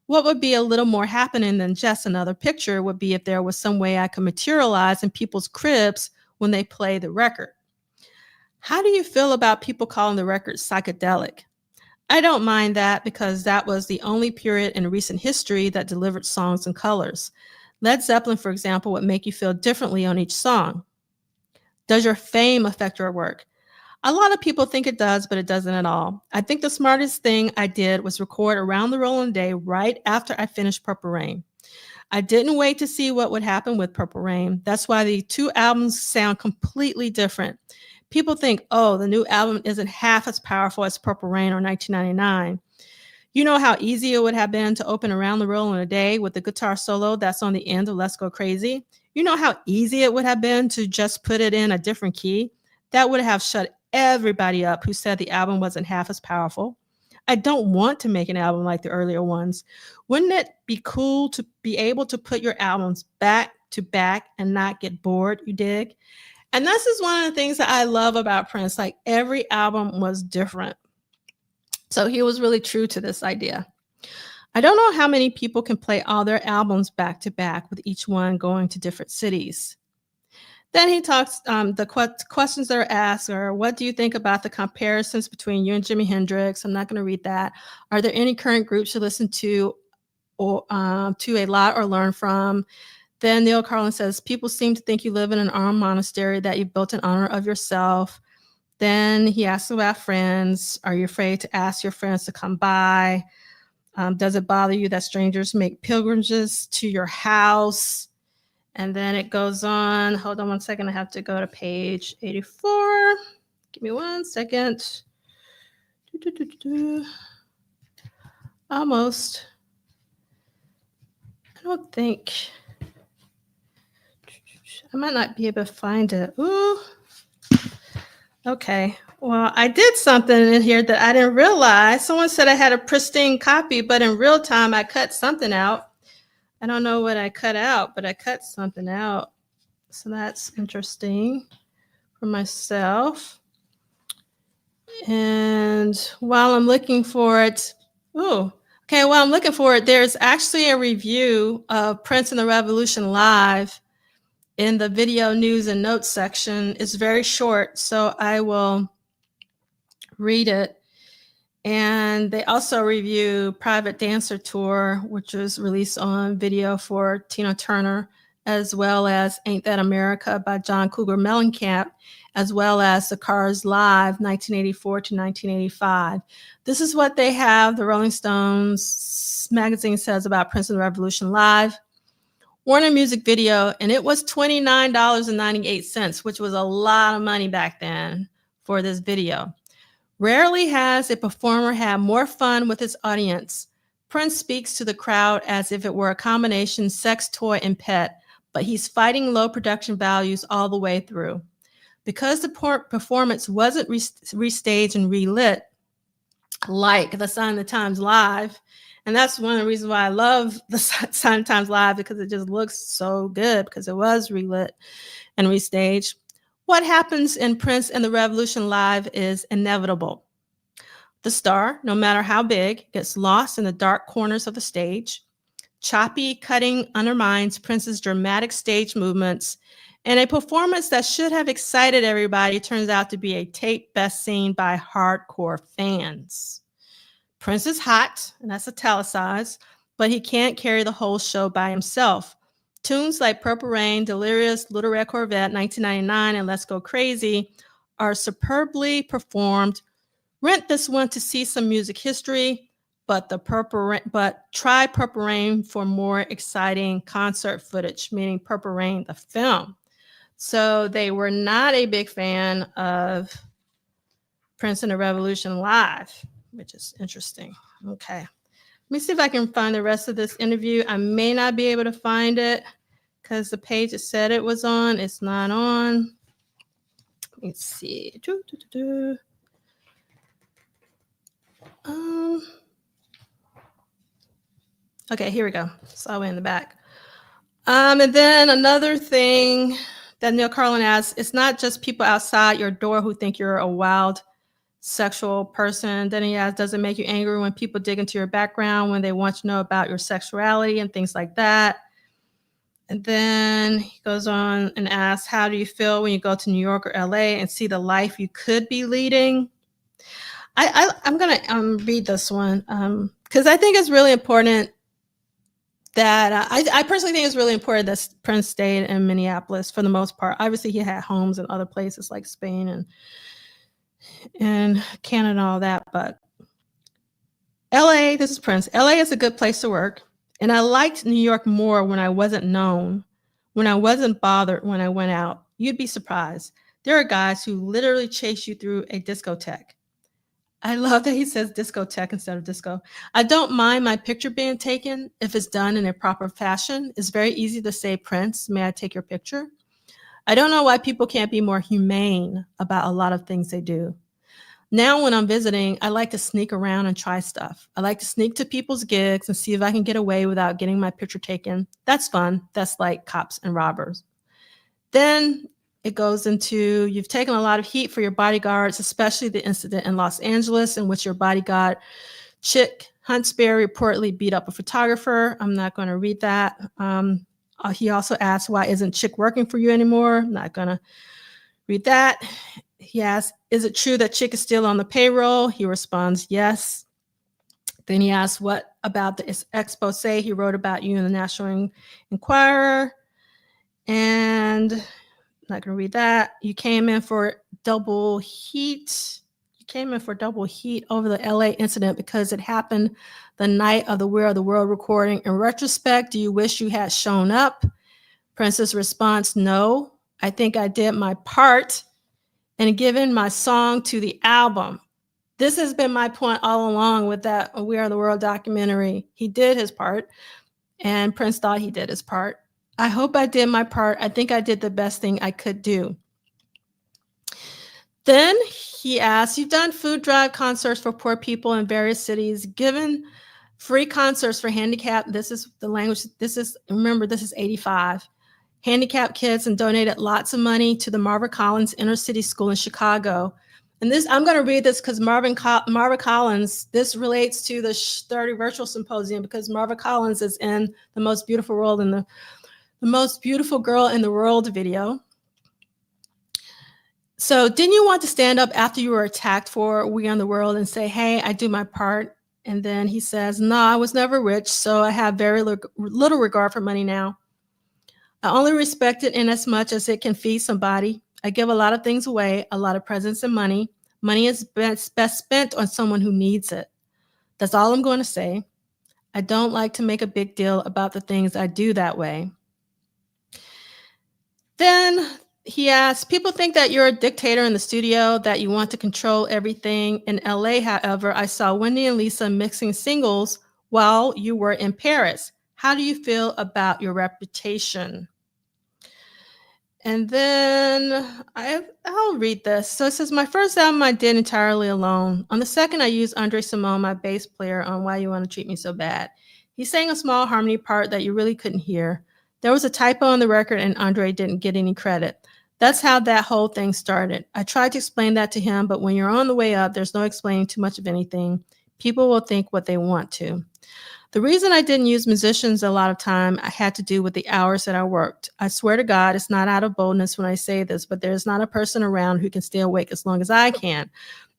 S1: What would be a little more happening than just another picture would be if there was some way I could materialize in people's cribs when they play the record. How do you feel about people calling the record psychedelic? I don't mind that because that was the only period in recent history that delivered songs in colors. Led Zeppelin, for example, would make you feel differently on each song. Does your fame affect your work? A lot of people think it does, but it doesn't at all. I think the smartest thing I did was record Around the Rolling Day right after I finished Purple Rain. I didn't wait to see what would happen with Purple Rain. That's why the two albums sound completely different. People think, oh, the new album isn't half as powerful as Purple Rain or 1999. You know how easy it would have been to open Around the World in a Day with the guitar solo that's on the end of Let's Go Crazy? You know how easy it would have been to just put it in a different key? That would have shut everybody up who said the album wasn't half as powerful. I don't want to make an album like the earlier ones. Wouldn't it be cool to be able to put your albums back to back and not get bored, you dig? And this is one of the things that I love about Prince. Like every album was different. So he was really true to this idea. I don't know how many people can play all their albums back to back with each one going to different cities. Then he talks, the questions that are asked are, what do you think about the comparisons between you and Jimi Hendrix? I'm not going to read that. Are there any current groups you listen to or to a lot or learn from? Then Neil Carlin says, people seem to think you live in an armed monastery that you built in honor of yourself. Then he asks about friends. Are you afraid to ask your friends to come by? Does it bother you that strangers make pilgrimages to your house? And then it goes on. Hold on one second. I have to go to page 84. Give me 1 second. Almost. I don't think. I might not be able to find it. Ooh. Okay. Well, I did something in here that I didn't realize. Someone said I had a pristine copy, but in real time, I cut something out. I don't know what I cut out, but I cut something out. So that's interesting for myself. And while I'm looking for it, while I'm looking for it, there's actually a review of Prince and the Revolution Live in the video news and notes section. It's very short, so I will read it. And they also review Private Dancer Tour, which was released on video for Tina Turner, as well as Ain't That America by John Cougar Mellencamp, as well as The Cars Live, 1984 to 1985. This is what they have. The Rolling Stones magazine says about Prince and the Revolution Live. Warner Music Video, and it was $29.98, which was a lot of money back then for this video. Rarely has a performer had more fun with his audience. Prince speaks to the crowd as if it were a combination sex toy and pet, but he's fighting low production values all the way through. Because the performance wasn't restaged and relit like the Sign of the Times Live, and that's one of the reasons why I love the Sign of the Times Live, because it just looks so good because it was relit and restaged. What happens in Prince and the Revolution Live is inevitable. The star, no matter how big, gets lost in the dark corners of the stage. Choppy cutting undermines Prince's dramatic stage movements, and a performance that should have excited everybody turns out to be a tape best seen by hardcore fans. Prince is hot, and that's italicized, but he can't carry the whole show by himself. Tunes like Purple Rain, Delirious, Little Red Corvette, 1999, and Let's Go Crazy are superbly performed. Rent this one to see some music history, but try Purple Rain for more exciting concert footage, meaning Purple Rain, the film. So they were not a big fan of Prince and the Revolution Live, which is interesting. Okay. Let me see if I can find the rest of this interview. I may not be able to find it because the page it said it was on, it's not on. Let's see. Okay, here we go. It's all the way in the back. And then another thing that Neil Carlin asks, it's not just people outside your door who think you're a wild sexual person. Then he asks, does it make you angry when people dig into your background, when they want to know about your sexuality and things like that? And then he goes on and asks, how do you feel when you go to New York or LA and see the life you could be leading? I'm going to read this one because I think it's really important that I personally think it's really important that Prince stayed in Minneapolis for the most part. Obviously, he had homes in other places like Spain and Canada and all that. But LA, this is Prince. LA is a good place to work. And I liked New York more when I wasn't known, when I wasn't bothered when I went out. You'd be surprised. There are guys who literally chase you through a discotheque. I love that he says discotheque instead of disco. I don't mind my picture being taken if it's done in a proper fashion. It's very easy to say, Prince, may I take your picture? I don't know why people can't be more humane about a lot of things they do. Now when I'm visiting, I like to sneak around and try stuff. I like to sneak to people's gigs and see if I can get away without getting my picture taken. That's fun. That's like cops and robbers. Then it goes into, you've taken a lot of heat for your bodyguards, especially the incident in Los Angeles in which your bodyguard, Chick Huntsberry, reportedly beat up a photographer. I'm not going to read that. He also asked, why isn't Chick working for you anymore? I'm not going to read that. He asks, is it true that Chick is still on the payroll? He responds, yes. Then he asks, what about the expose he wrote about you in the National Enquirer? And I'm not going to read that. You came in for double heat. You came in for double heat over the LA incident because it happened the night of the We're of the World recording. In retrospect, do you wish you had shown up? Prince's response, no. I think I did my part and given my song to the album. This has been my point all along with that We Are the World documentary. He did his part, and Prince thought he did his part. I hope I did my part. I think I did the best thing I could do. Then he asked, you've done food drive concerts for poor people in various cities, given free concerts for handicapped. This is the language. Remember, this is 85. Handicapped kids, and donated lots of money to the Marva Collins Inner City School in Chicago. And this, I'm going to read this because Marva Collins, this relates to the 30 Virtual Symposium, because Marva Collins is in The Most Beautiful World in the Most Beautiful Girl in the World video. So didn't you want to stand up after you were attacked for We Own the World and say, hey, I do my part? And then he says, no, I was never rich, so I have very little regard for money now. I only respect it in as much as it can feed somebody. I give a lot of things away, a lot of presents and money. Money is best spent on someone who needs it. That's all I'm going to say. I don't like to make a big deal about the things I do that way. Then he asks, people think that you're a dictator in the studio, that you want to control everything. In LA, however, I saw Wendy and Lisa mixing singles while you were in Paris. How do you feel about your reputation? And then I'll read this. So it says, my first album I did entirely alone. On the second, I used Andre Simone, my bass player, on Why You Want to Treat Me So Bad. He sang a small harmony part that you really couldn't hear. There was a typo on the record and Andre didn't get any credit. That's how that whole thing started. I tried to explain that to him, but when you're on the way up, there's no explaining too much of anything. People will think what they want to. The reason I didn't use musicians a lot of time had to do with the hours that I worked. I swear to God, it's not out of boldness when I say this, but there's not a person around who can stay awake as long as I can.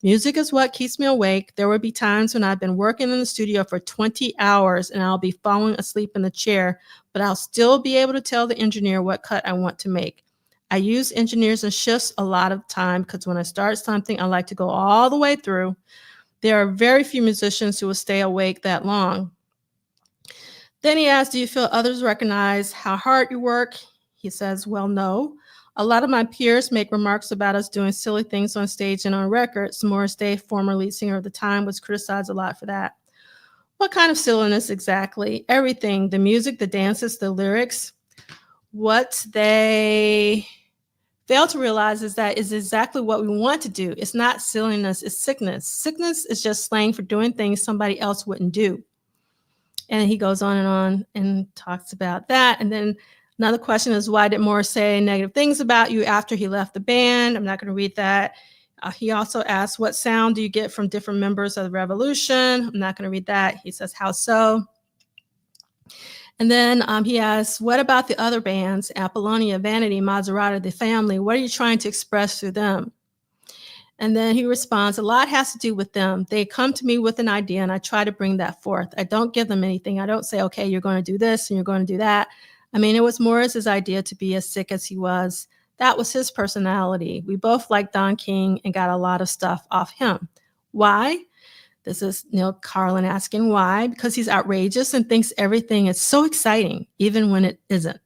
S1: Music is what keeps me awake. There will be times when I've been working in the studio for 20 hours and I'll be falling asleep in the chair, but I'll still be able to tell the engineer what cut I want to make. I use engineers and shifts a lot of time because when I start something, I like to go all the way through. There are very few musicians who will stay awake that long. Then he asks, do you feel others recognize how hard you work? He says, well, no. A lot of my peers make remarks about us doing silly things on stage and on records. Morris Day, former lead singer of The Time, was criticized a lot for that. What kind of silliness exactly? Everything, the music, the dances, the lyrics. What they fail to realize is that is exactly what we want to do. It's not silliness, it's sickness. Sickness is just slang for doing things somebody else wouldn't do. And he goes on and talks about that. And then another question is, why did Morris say negative things about you after he left the band? I'm not going to read that. He also asks, what sound do you get from different members of the Revolution? I'm not going to read that. He says, how so? And then he asks, what about the other bands, Apollonia, Vanity, Maserati, The Family? What are you trying to express through them? And then he responds, a lot has to do with them. They come to me with an idea and I try to bring that forth. I don't give them anything. I don't say, okay, you're going to do this and you're going to do that. I mean, it was Morris's idea to be as sick as he was. That was his personality. We both liked Don King and got a lot of stuff off him. Why? This is Neil Carlin asking why, because he's outrageous and thinks everything is so exciting, even when it isn't.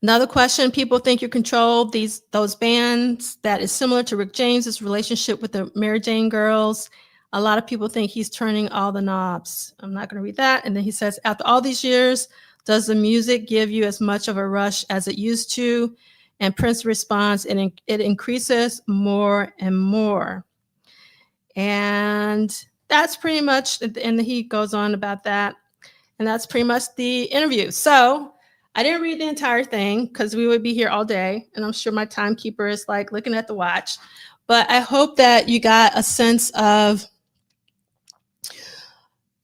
S1: Another question, people think you control those bands. That is similar to Rick James's relationship with the Mary Jane Girls. A lot of people think he's turning all the knobs. I'm not going to read that. And then he says, after all these years, does the music give you as much of a rush as it used to? And Prince responds, it increases more and more. And that's pretty much, and he goes on about that. And that's pretty much the interview. So I didn't read the entire thing because we would be here all day. And I'm sure my timekeeper is like looking at the watch. But I hope that you got a sense of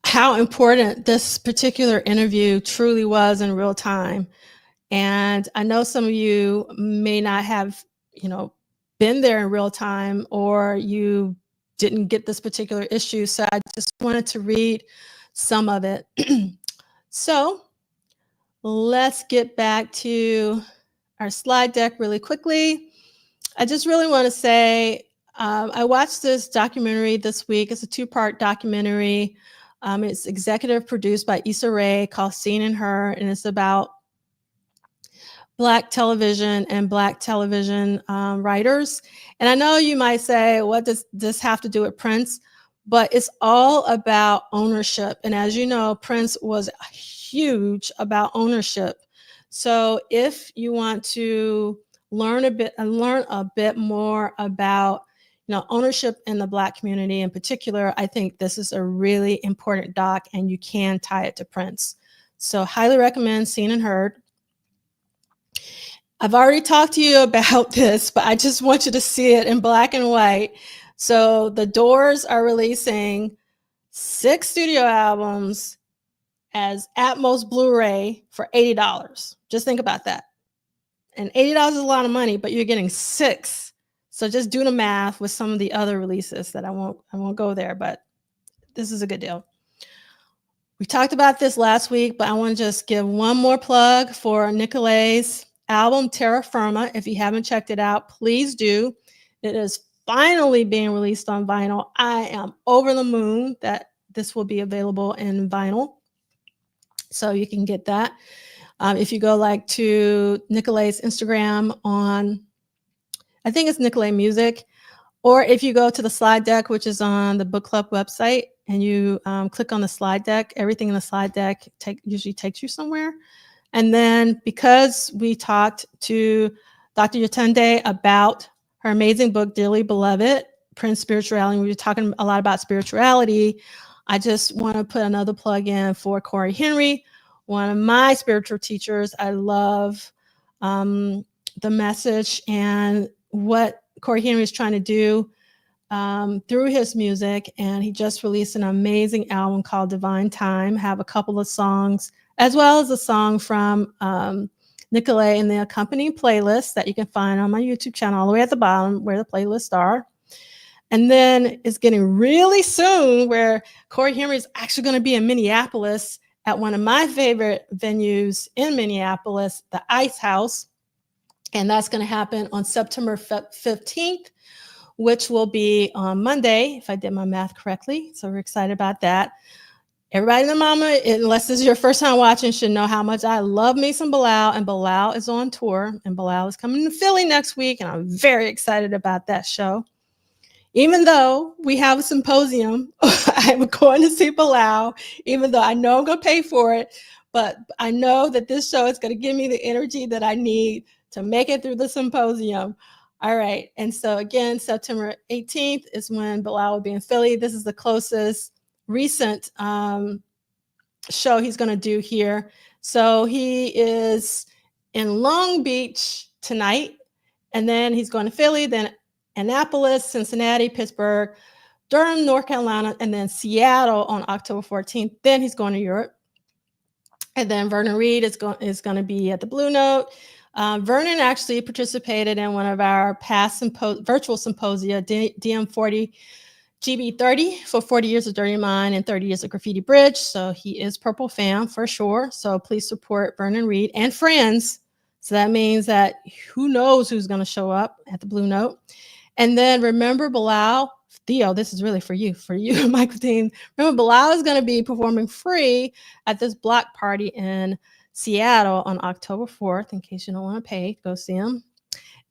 S1: how important this particular interview truly was in real time. And I know some of you may not have, been there in real time, or you didn't get this particular issue. So I just wanted to read some of it. So let's get back to our slide deck really quickly. I just really want to say, I watched this documentary this week. It's a 2-part documentary. It's executive produced by Issa Rae, called Seen in Her, and it's about Black television and Black television writers. And I know you might say, what does this have to do with Prince? But it's all about ownership. And as you know, Prince was huge about ownership. So if you want to learn a bit more about ownership in the Black community in particular, I think this is a really important doc, and you can tie it to Prince. So highly recommend Seen and Heard. I've already talked to you about this, but I just want you to see it in black and white. So the Doors are releasing 6 studio albums as Atmos Blu-ray for $80. Just think about that. And $80 is a lot of money, but you're getting 6. So just do the math with some of the other releases that I won't go there, but this is a good deal. We talked about this last week, but I want to just give one more plug for Nicolet's album Terra Firma. If you haven't checked it out, please do. It is finally being released on vinyl. I am over the moon that this will be available in vinyl, so you can get that. If you go like to Nicolet's Instagram on, I think it's Nicolet Music, or if you go to the slide deck, which is on the book club website, and you click on the slide deck, everything in the slide deck usually takes you somewhere. And then because we talked to Dr. Yetunde about her amazing book, Dearly Beloved, Prince Spirituality, we were talking a lot about spirituality, I just want to put another plug in for Corey Henry, one of my spiritual teachers. I love the message and what Corey Henry is trying to do through his music, and he just released an amazing album called Divine Time. Have a couple of songs, as well as a song from Nicolet in the accompanying playlist that you can find on my YouTube channel, all the way at the bottom where the playlists are. And then it's getting really soon where Corey Henry is actually going to be in Minneapolis at one of my favorite venues in Minneapolis, the Ice House. And that's going to happen on September 15th, which will be on Monday, if I did my math correctly. So we're excited about that. Everybody and their mama, unless this is your first time watching, should know how much I love me some Bilal, and Bilal is on tour, and Bilal is coming to Philly next week, and I'm very excited about that show. Even though we have a symposium, I'm going to see Bilal, even though I know I'm going to pay for it, but I know that this show is going to give me the energy that I need to make it through the symposium. All right. And so again, September 18th is when Bilal will be in Philly. This is the closest recent show he's going to do here. So he is in Long Beach tonight, and then he's going to Philly, then Annapolis, Cincinnati, Pittsburgh, Durham, North Carolina, and then Seattle on October 14th. Then he's going to Europe. And then Vernon Reid is going to be at the Blue Note. Vernon actually participated in one of our past virtual symposia, DM40 GB30 for 40 years of Dirty Mind and 30 years of Graffiti Bridge. So he is Purple fam for sure. So please support Vernon Reid and friends. So that means that who knows who's going to show up at the Blue Note. And then remember Bilal, Theo, this is really for you, Michael Dean. Remember, Bilal is going to be performing free at this block party in Seattle on October 4th, in case you don't want to pay, go see him.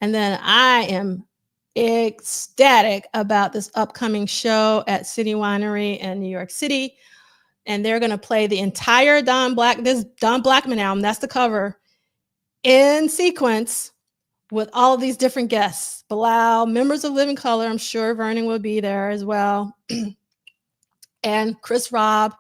S1: And then I am ecstatic about this upcoming show at City Winery in New York City. And they're going to play the entire Don Blackman album, that's the cover, in sequence with all of these different guests. Bilal, members of Living Color, I'm sure Vernon will be there as well. And Chris Robb,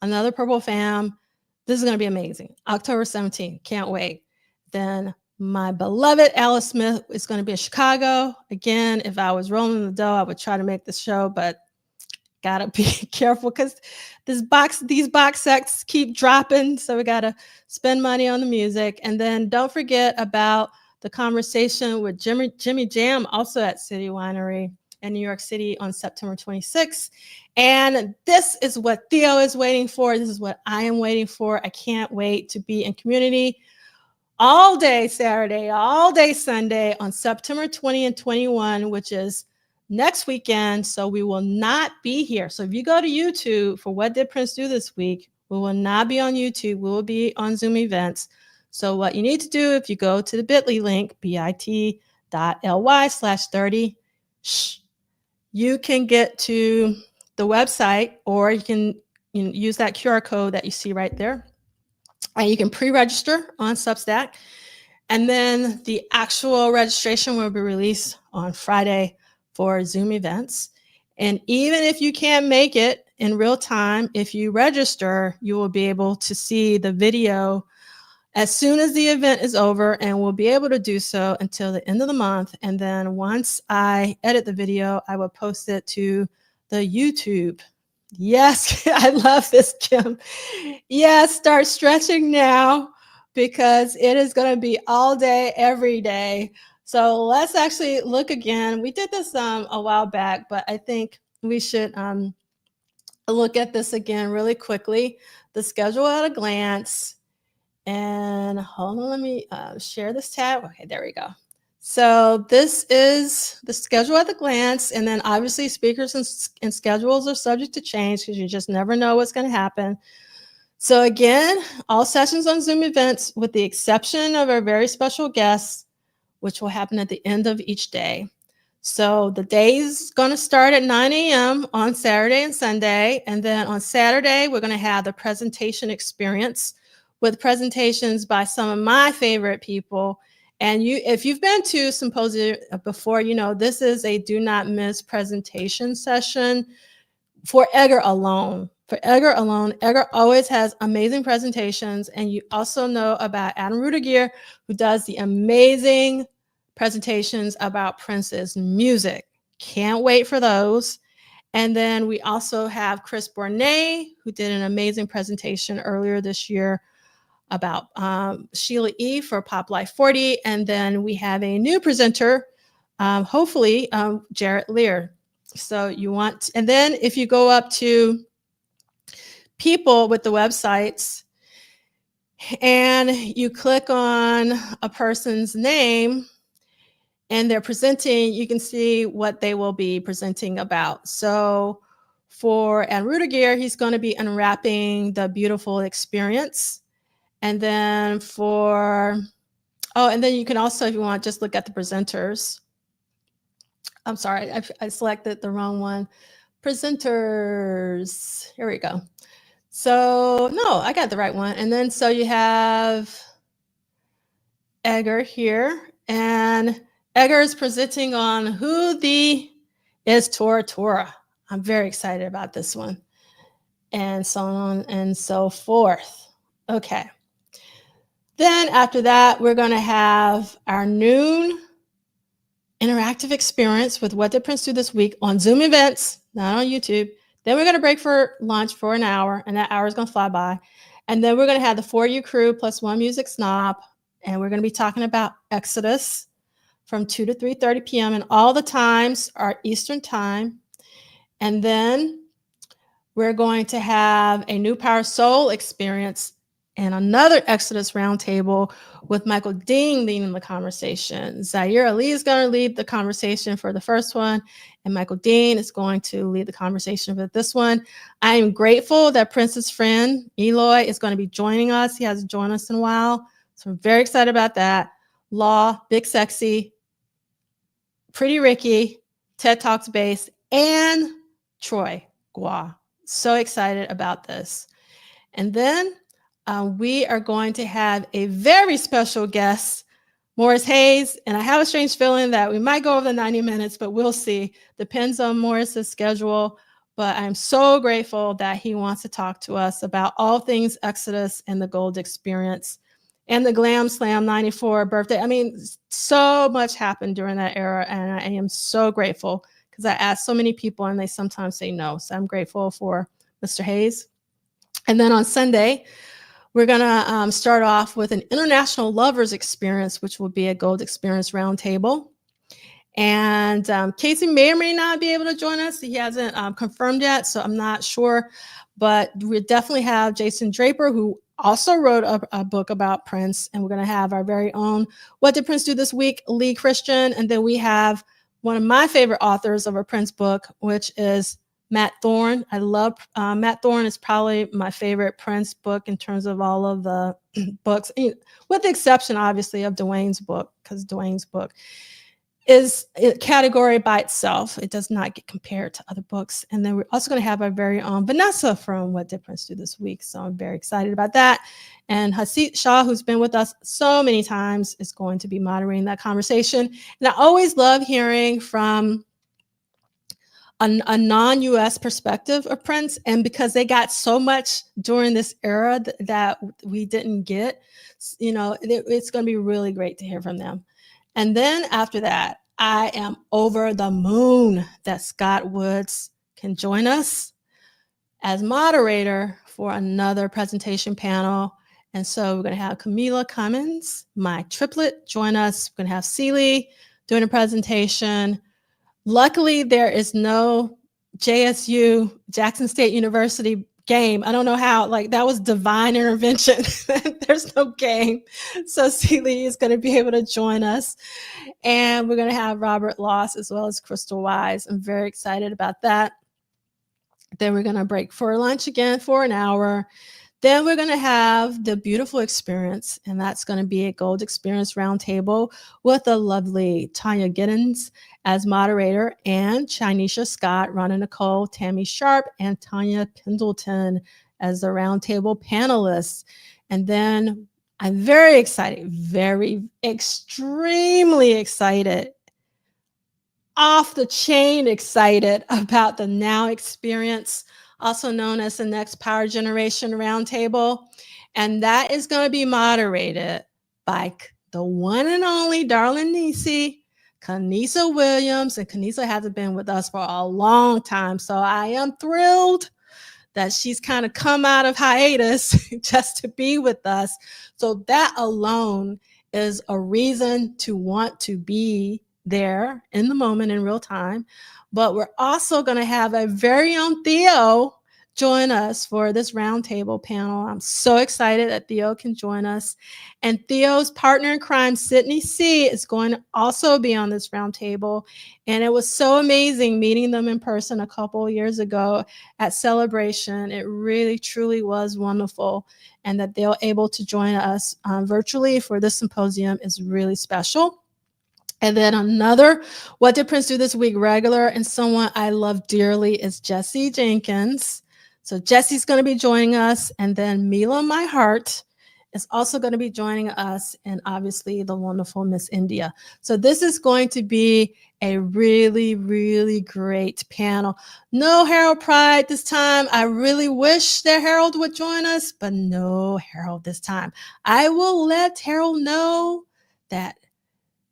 S1: another Purple fam. This is going to be amazing. October 17th, can't wait. Then my beloved Alice Smith is going to be in Chicago. Again, if I was rolling the dough, I would try to make this show, but gotta be careful because these box sets keep dropping. So we gotta spend money on the music. And then don't forget about the conversation with Jimmy Jam, also at City Winery in New York City on September 26th. And this is what Theo is waiting for. This is what I am waiting for. I can't wait to be in community all day Saturday, all day Sunday on September 20 and 21, which is next weekend. So we will not be here. So if you go to YouTube for What Did Prince Do This Week, we will not be on YouTube. We will be on Zoom events. So what you need to do, if you go to the bit.ly link, bit.ly/30, you can get to the website, or you can use that QR code that you see right there. And you can pre-register on Substack. And then the actual registration will be released on Friday for Zoom events. And even if you can't make it in real time, if you register, you will be able to see the video as soon as the event is over, and we'll be able to do so until the end of the month. And then once I edit the video, I will post it to the YouTube. Yes, I love this, Kim. Yes, start stretching now. because it is going to be all day, every day. So let's actually look again. We did this a while back, but I think we should look at this again really quickly. The schedule at a glance. And hold on, let me share this tab. Okay, there we go. So this is the schedule at a glance. And then obviously speakers and schedules are subject to change because you just never know what's going to happen. So again, all sessions on Zoom events, with the exception of our very special guests, which will happen at the end of each day. So the day is going to start at 9 a.m. on Saturday and Sunday. And then on Saturday, we're going to have the presentation experience with presentations by some of my favorite people. And if you've been to symposium before, you know this is a do not miss presentation session for Edgar alone. For Edgar alone, Edgar always has amazing presentations. And you also know about Adam Rudiger, who does the amazing presentations about Prince's music. Can't wait for those. And then we also have Chris Bournet, who did an amazing presentation earlier this year about Sheila E. for Pop Life 40. And then we have a new presenter, hopefully Jarrett Lear. So you want, and then if you go up to people with the websites and you click on a person's name and they're presenting, you can see what they will be presenting about. So for Ann Rudiger, he's going to be unwrapping the beautiful experience. And then and then you can also, if you want, just look at the presenters. I'm sorry, I selected the wrong one. Presenters, here we go. So no, I got the right one. And then so you have Edgar here, and Edgar is presenting on Who Thee is Tora Tora. I'm very excited about this one, and so on and so forth. Okay. Then after that, we're going to have our noon interactive experience with What Did Prince Do This Week on Zoom events, not on YouTube. Then we're going to break for lunch for an hour, and that hour is going to fly by. And then we're going to have the 4U crew plus one music snob, and we're going to be talking about Exodus from 2 to 3:30 p.m. And all the times are Eastern time. And then we're going to have a New Power Soul experience and another Exodus roundtable with Michael Dean leading the conversation. Zaire Ali is going to lead the conversation for the first one, and Michael Dean is going to lead the conversation for this one. I am grateful that Prince's friend, Eloy, is going to be joining us. He hasn't joined us in a while, so I'm very excited about that. Law, Big Sexy, Pretty Ricky, TED Talks Base, and Troy Gua. So excited about this. And then we are going to have a very special guest, Morris Hayes. And I have a strange feeling that we might go over the 90 minutes, but we'll see. Depends on Morris's schedule. But I'm so grateful that he wants to talk to us about all things Exodus and the Gold Experience and the Glam Slam 94 birthday. I mean, so much happened during that era. And I am so grateful because I ask so many people and they sometimes say no. So I'm grateful for Mr. Hayes. And then on Sunday, we're going to start off with an International Lovers Experience, which will be a Gold Experience Roundtable. And Casey may or may not be able to join us. He hasn't confirmed yet, so I'm not sure. But we definitely have Jason Draper, who also wrote a book about Prince. And we're going to have our very own What Did Prince Do This Week, Lee Christian. And then we have one of my favorite authors of a Prince book, which is Matt Thorne. I love Matt Thorne is probably my favorite Prince book in terms of all of the books, with the exception, obviously, of Duane's book, because Duane's book is a category by itself. It does not get compared to other books. And then we're also going to have our very own Vanessa from What Did Prince Do This Week. So I'm very excited about that. And Hasit Shah, who's been with us so many times, is going to be moderating that conversation. And I always love hearing from a non-US perspective of Prince, and because they got so much during this era that we didn't get, it's going to be really great to hear from them. And then after that, I am over the moon that Scott Woods can join us as moderator for another presentation panel. And so we're going to have Camila Cummins, my triplet, join us. We're going to have Celie doing a presentation. Luckily, there is no JSU, Jackson State University game. I don't know how, like that was divine intervention. There's no game. So Celie is going to be able to join us. And we're going to have Robert Loss as well as Crystal Wise. I'm very excited about that. Then we're going to break for lunch again for an hour. Then we're going to have the beautiful experience, and that's going to be a Gold Experience Roundtable with the lovely Tanya Giddens as moderator and Chinesha Scott, Ronna Nicole, Tammy Sharp, and Tanya Pendleton as the roundtable panelists. And then I'm very excited, extremely excited, off the chain excited about the Now Experience, also known as the Next Power Generation Roundtable. And that is going to be moderated by the one and only Darlene Nisi, Kanisa Williams. And Kanisa hasn't been with us for a long time. So I am thrilled that she's kind of come out of hiatus just to be with us. So that alone is a reason to want to be there in the moment in real time. But we're also going to have a very own Theo join us for this roundtable panel. I'm so excited that Theo can join us. And Theo's partner in crime, Sydney C., is going to also be on this roundtable. And it was so amazing meeting them in person a couple of years ago at Celebration. It really, truly was wonderful. And that they're able to join us virtually for this symposium is really special. And then another What Did Prince Do This Week regular and someone I love dearly is Jessie Jenkins. So Jessie's going to be joining us. And then Mila My Heart is also going to be joining us. And obviously the wonderful Miss India. So this is going to be a really, really great panel. No Harold Pride this time. I really wish that Harold would join us, but no Harold this time. I will let Harold know that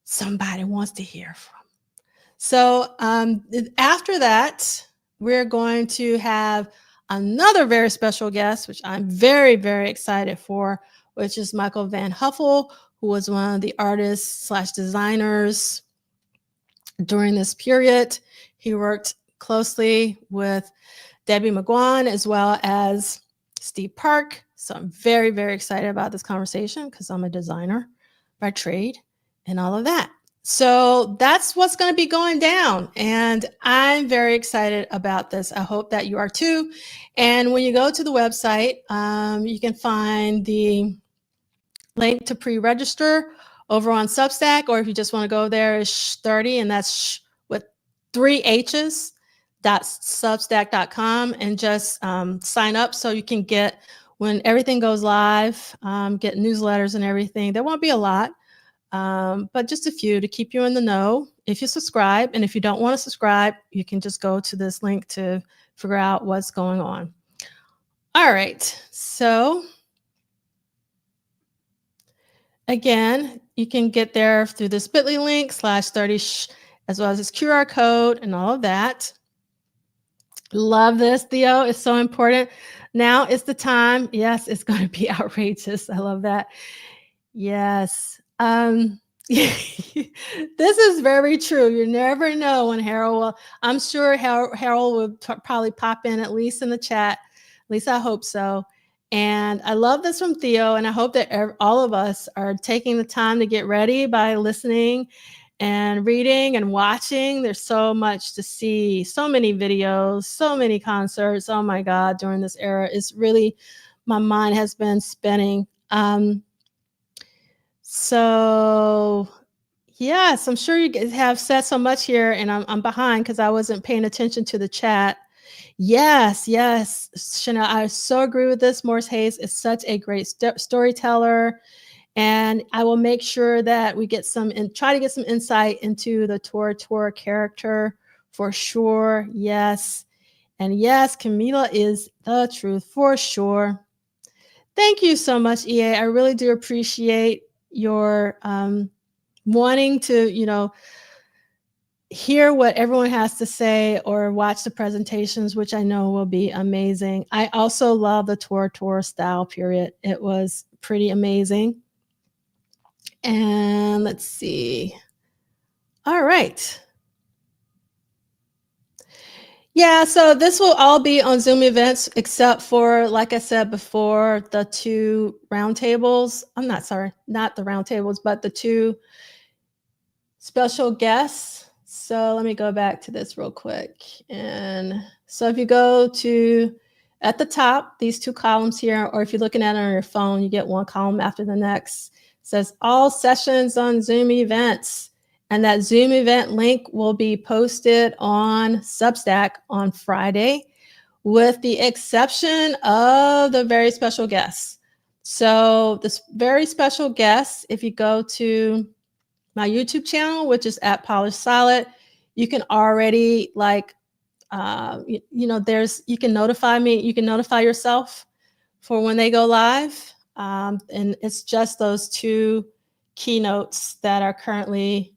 S1: somebody wants to hear from. So after that, we're going to have another very special guest, which I'm very, very excited for, which is Michael Van Huffel, who was one of the artists / designers during this period. He worked closely with Debbie McGuan as well as Steve Park. So I'm very, very excited about this conversation because I'm a designer by trade and all of that. So that's what's going to be going down. And I'm very excited about this. I hope that you are too. And when you go to the website, you can find the link to pre-register over on Substack, or if you just want to go there, it's 30, and that's with 3 H's, .substack.com, and just sign up so you can get, when everything goes live, get newsletters and everything. There won't be a lot. But just a few to keep you in the know if you subscribe. And if you don't want to subscribe, you can just go to this link to figure out what's going on. All right. So again, you can get there through this bit.ly link /30 as well as this QR code and all of that. Love this, Theo. It's so important. Now is the time. Yes, it's going to be outrageous. I love that. Yes. This is very true. You never know when Harold will. I'm sure Harold will probably pop in at least in the chat. At least I hope so. And I love this from Theo. And I hope that all of us are taking the time to get ready by listening and reading and watching. There's so much to see, so many videos, so many concerts. Oh my God, during this era, it's really, my mind has been spinning. So yes, I'm sure you have said so much here, and I'm behind because I wasn't paying attention to the chat. Yes, Chanel, I so agree with this. Morris Hayes is such a great storyteller, and I will make sure that we get some and try to get some insight into the Tora character for sure. Yes, and yes, Camila is the truth for sure. Thank you so much, EA. I really do appreciate your wanting to, hear what everyone has to say or watch the presentations, which I know will be amazing. I also love the Tora style period. It was pretty amazing. And let's see. All right. Yeah, so this will all be on Zoom events, except for, like I said before, the 2 roundtables. I'm not sorry, not the roundtables, but the 2 special guests. So let me go back to this real quick. And so if you go to at the top, these 2 columns here, or if you're looking at it on your phone, you get one column after the next. It says all sessions on Zoom events. And that Zoom event link will be posted on Substack on Friday, with the exception of the very special guests. So this very special guest, if you go to my YouTube channel, which is at Polished Solid, you can already you can notify me, you can notify yourself for when they go live. And it's just those 2 keynotes that are currently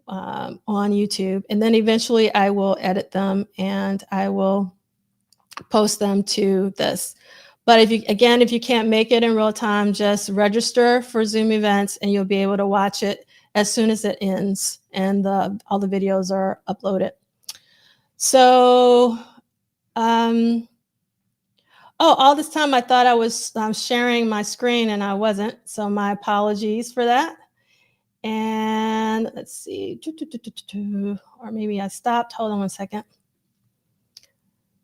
S1: on YouTube. And then eventually I will edit them and I will post them to this. But if you can't make it in real time, just register for Zoom events and you'll be able to watch it as soon as it ends and all the videos are uploaded. So, all this time I thought I was sharing my screen and I wasn't. So my apologies for that. And let's see, or maybe I stopped. Hold on one second.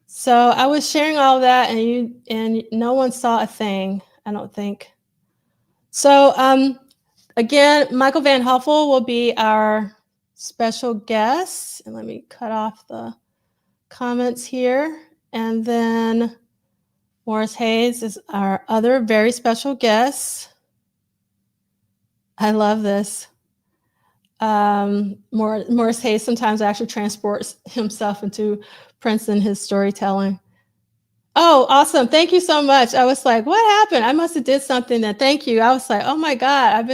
S1: So I was sharing all of that and no one saw a thing, I don't think. So again, Michael Van Huffel will be our special guest. And let me cut off the comments here. And then Morris Hayes is our other very special guest. I love this. Morris Hayes sometimes actually transports himself into Prince and his storytelling. Oh, awesome. Thank you so much. I was like, what happened? I must have did something then. Thank you. I was like, oh my God,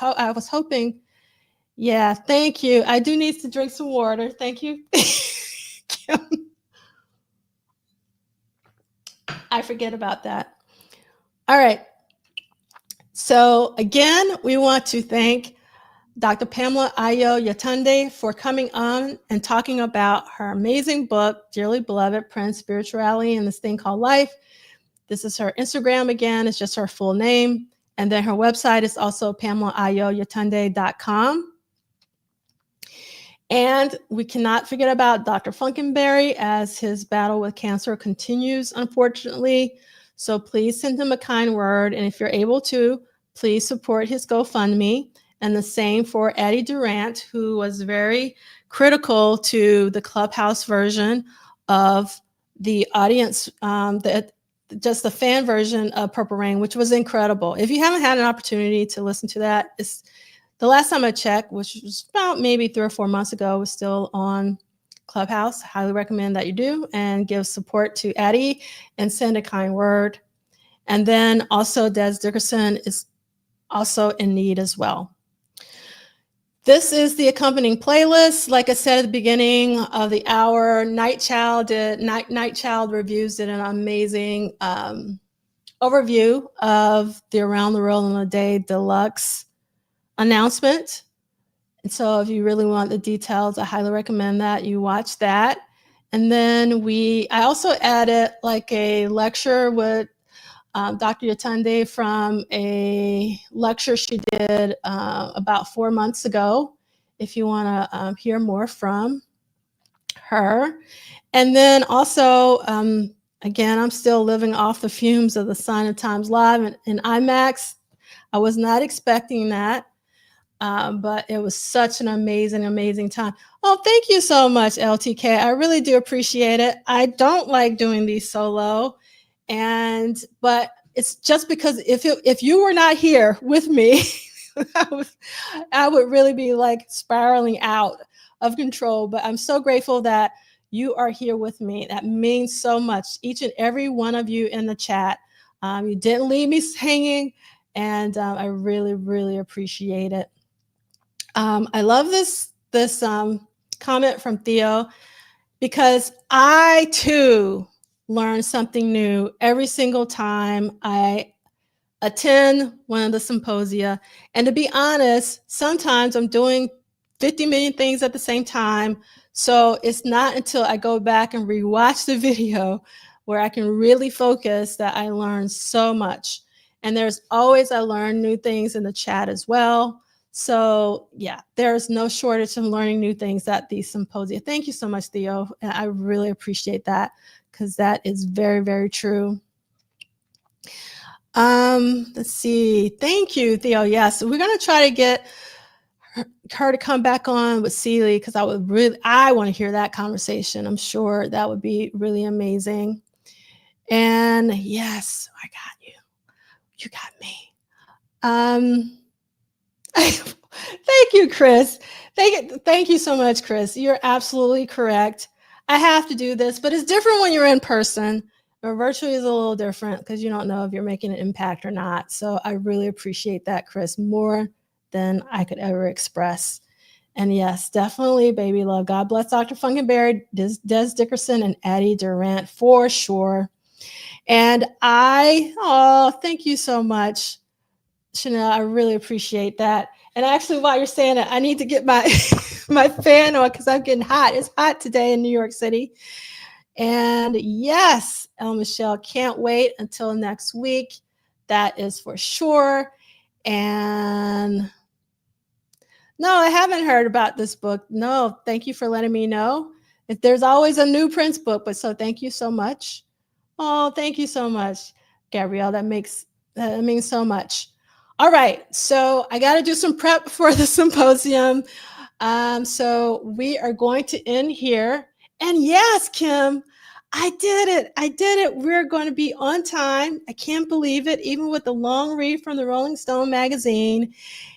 S1: I was hoping. Yeah, thank you. I do need to drink some water. Thank you. I forget about that. All right. So again, we want to thank Dr. Pamela Ayo Yetunde for coming on and talking about her amazing book, Dearly Beloved, Prince, Spirituality, and This Thing Called Life. This is her Instagram again. It's just her full name. And then her website is also PamelaAyoYetunde.com. And we cannot forget about Dr. Funkenberry as his battle with cancer continues, unfortunately. So please send him a kind word. And if you're able to, please support his GoFundMe. And the same for Addie Durant, who was very critical to the Clubhouse version of the audience, just the fan version of Purple Rain, which was incredible. If you haven't had an opportunity to listen to that, it's the last time I checked, which was about maybe 3 or 4 months ago, was still on Clubhouse. Highly recommend that you do and give support to Addie and send a kind word. And then also Des Dickerson is also in need as well. This is the accompanying playlist. Like I said at the beginning of the hour, Night Child Reviews did an amazing overview of the Around the World in a Day Deluxe announcement. And so if you really want the details, I highly recommend that you watch that. And then I also added like a lecture with Dr. Yetunde from a lecture she did about 4 months ago, if you want to hear more from her. And then also, again, I'm still living off the fumes of the Sign of Times Live in IMAX. I was not expecting that, but it was such an amazing, amazing time. Oh, thank you so much, LTK. I really do appreciate it. I don't like doing these solo. But it's just because if you were not here with me, I would really be like spiraling out of control. But I'm so grateful that you are here with me. That means so much. Each and every one of you in the chat, you didn't leave me hanging, and I really, really appreciate it. I love this comment from Theo, because I too learn something new every single time I attend one of the symposia. And to be honest, sometimes I'm doing 50 million things at the same time. So it's not until I go back and rewatch the video where I can really focus that I learn so much. And there's always, I learn new things in the chat as well. So yeah, there's no shortage of learning new things at these symposia. Thank you so much, Theo. And I really appreciate that because that is very, very true. Let's see. Thank you, Theo. Yes, we're gonna try to get her to come back on with Celie because I want to hear that conversation. I'm sure that would be really amazing. And yes, I got you. You got me. Thank you, Chris. Thank you so much, Chris. You're absolutely correct. I have to do this, but it's different when you're in person. Or virtually is a little different because you don't know if you're making an impact or not. So I really appreciate that, Chris, more than I could ever express. And yes, definitely, baby love. God bless Dr. Funkenberry, Des Dickerson, and Addie Durant for sure. And thank you so much, Chanel. I really appreciate that. And actually, while you're saying it, I need to get my my fan on because I'm getting hot. It's hot today in New York City. And yes, Michelle, can't wait until next week. That is for sure. And no, I haven't heard about this book. No, thank you for letting me know. There's always a new Prince book, but so thank you so much. Oh, thank you so much, Gabrielle. That means so much. All right, so I got to do some prep for the symposium. So we are going to end here. And yes, Kim, I did it. I did it. We're going to be on time. I can't believe it, even with the long read from the Rolling Stone magazine.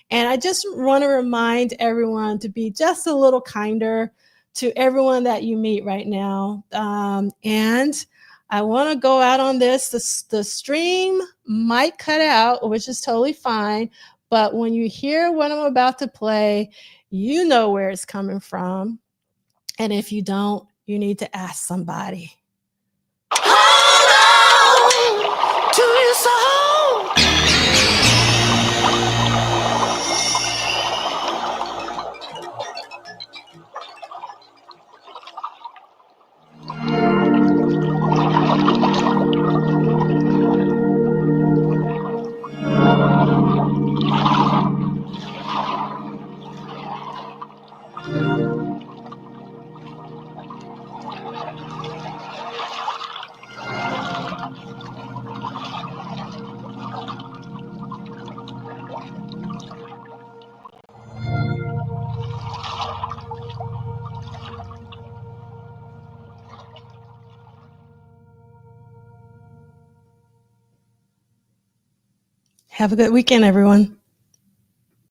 S1: And I just want to remind everyone to be just a little kinder to everyone that you meet right now. And I want to go out on this. The stream might cut out, which is totally fine. But when you hear what I'm about to play, you know where it's coming from. And if you don't, you need to ask somebody. Hold on to your soul. Have a good weekend, everyone.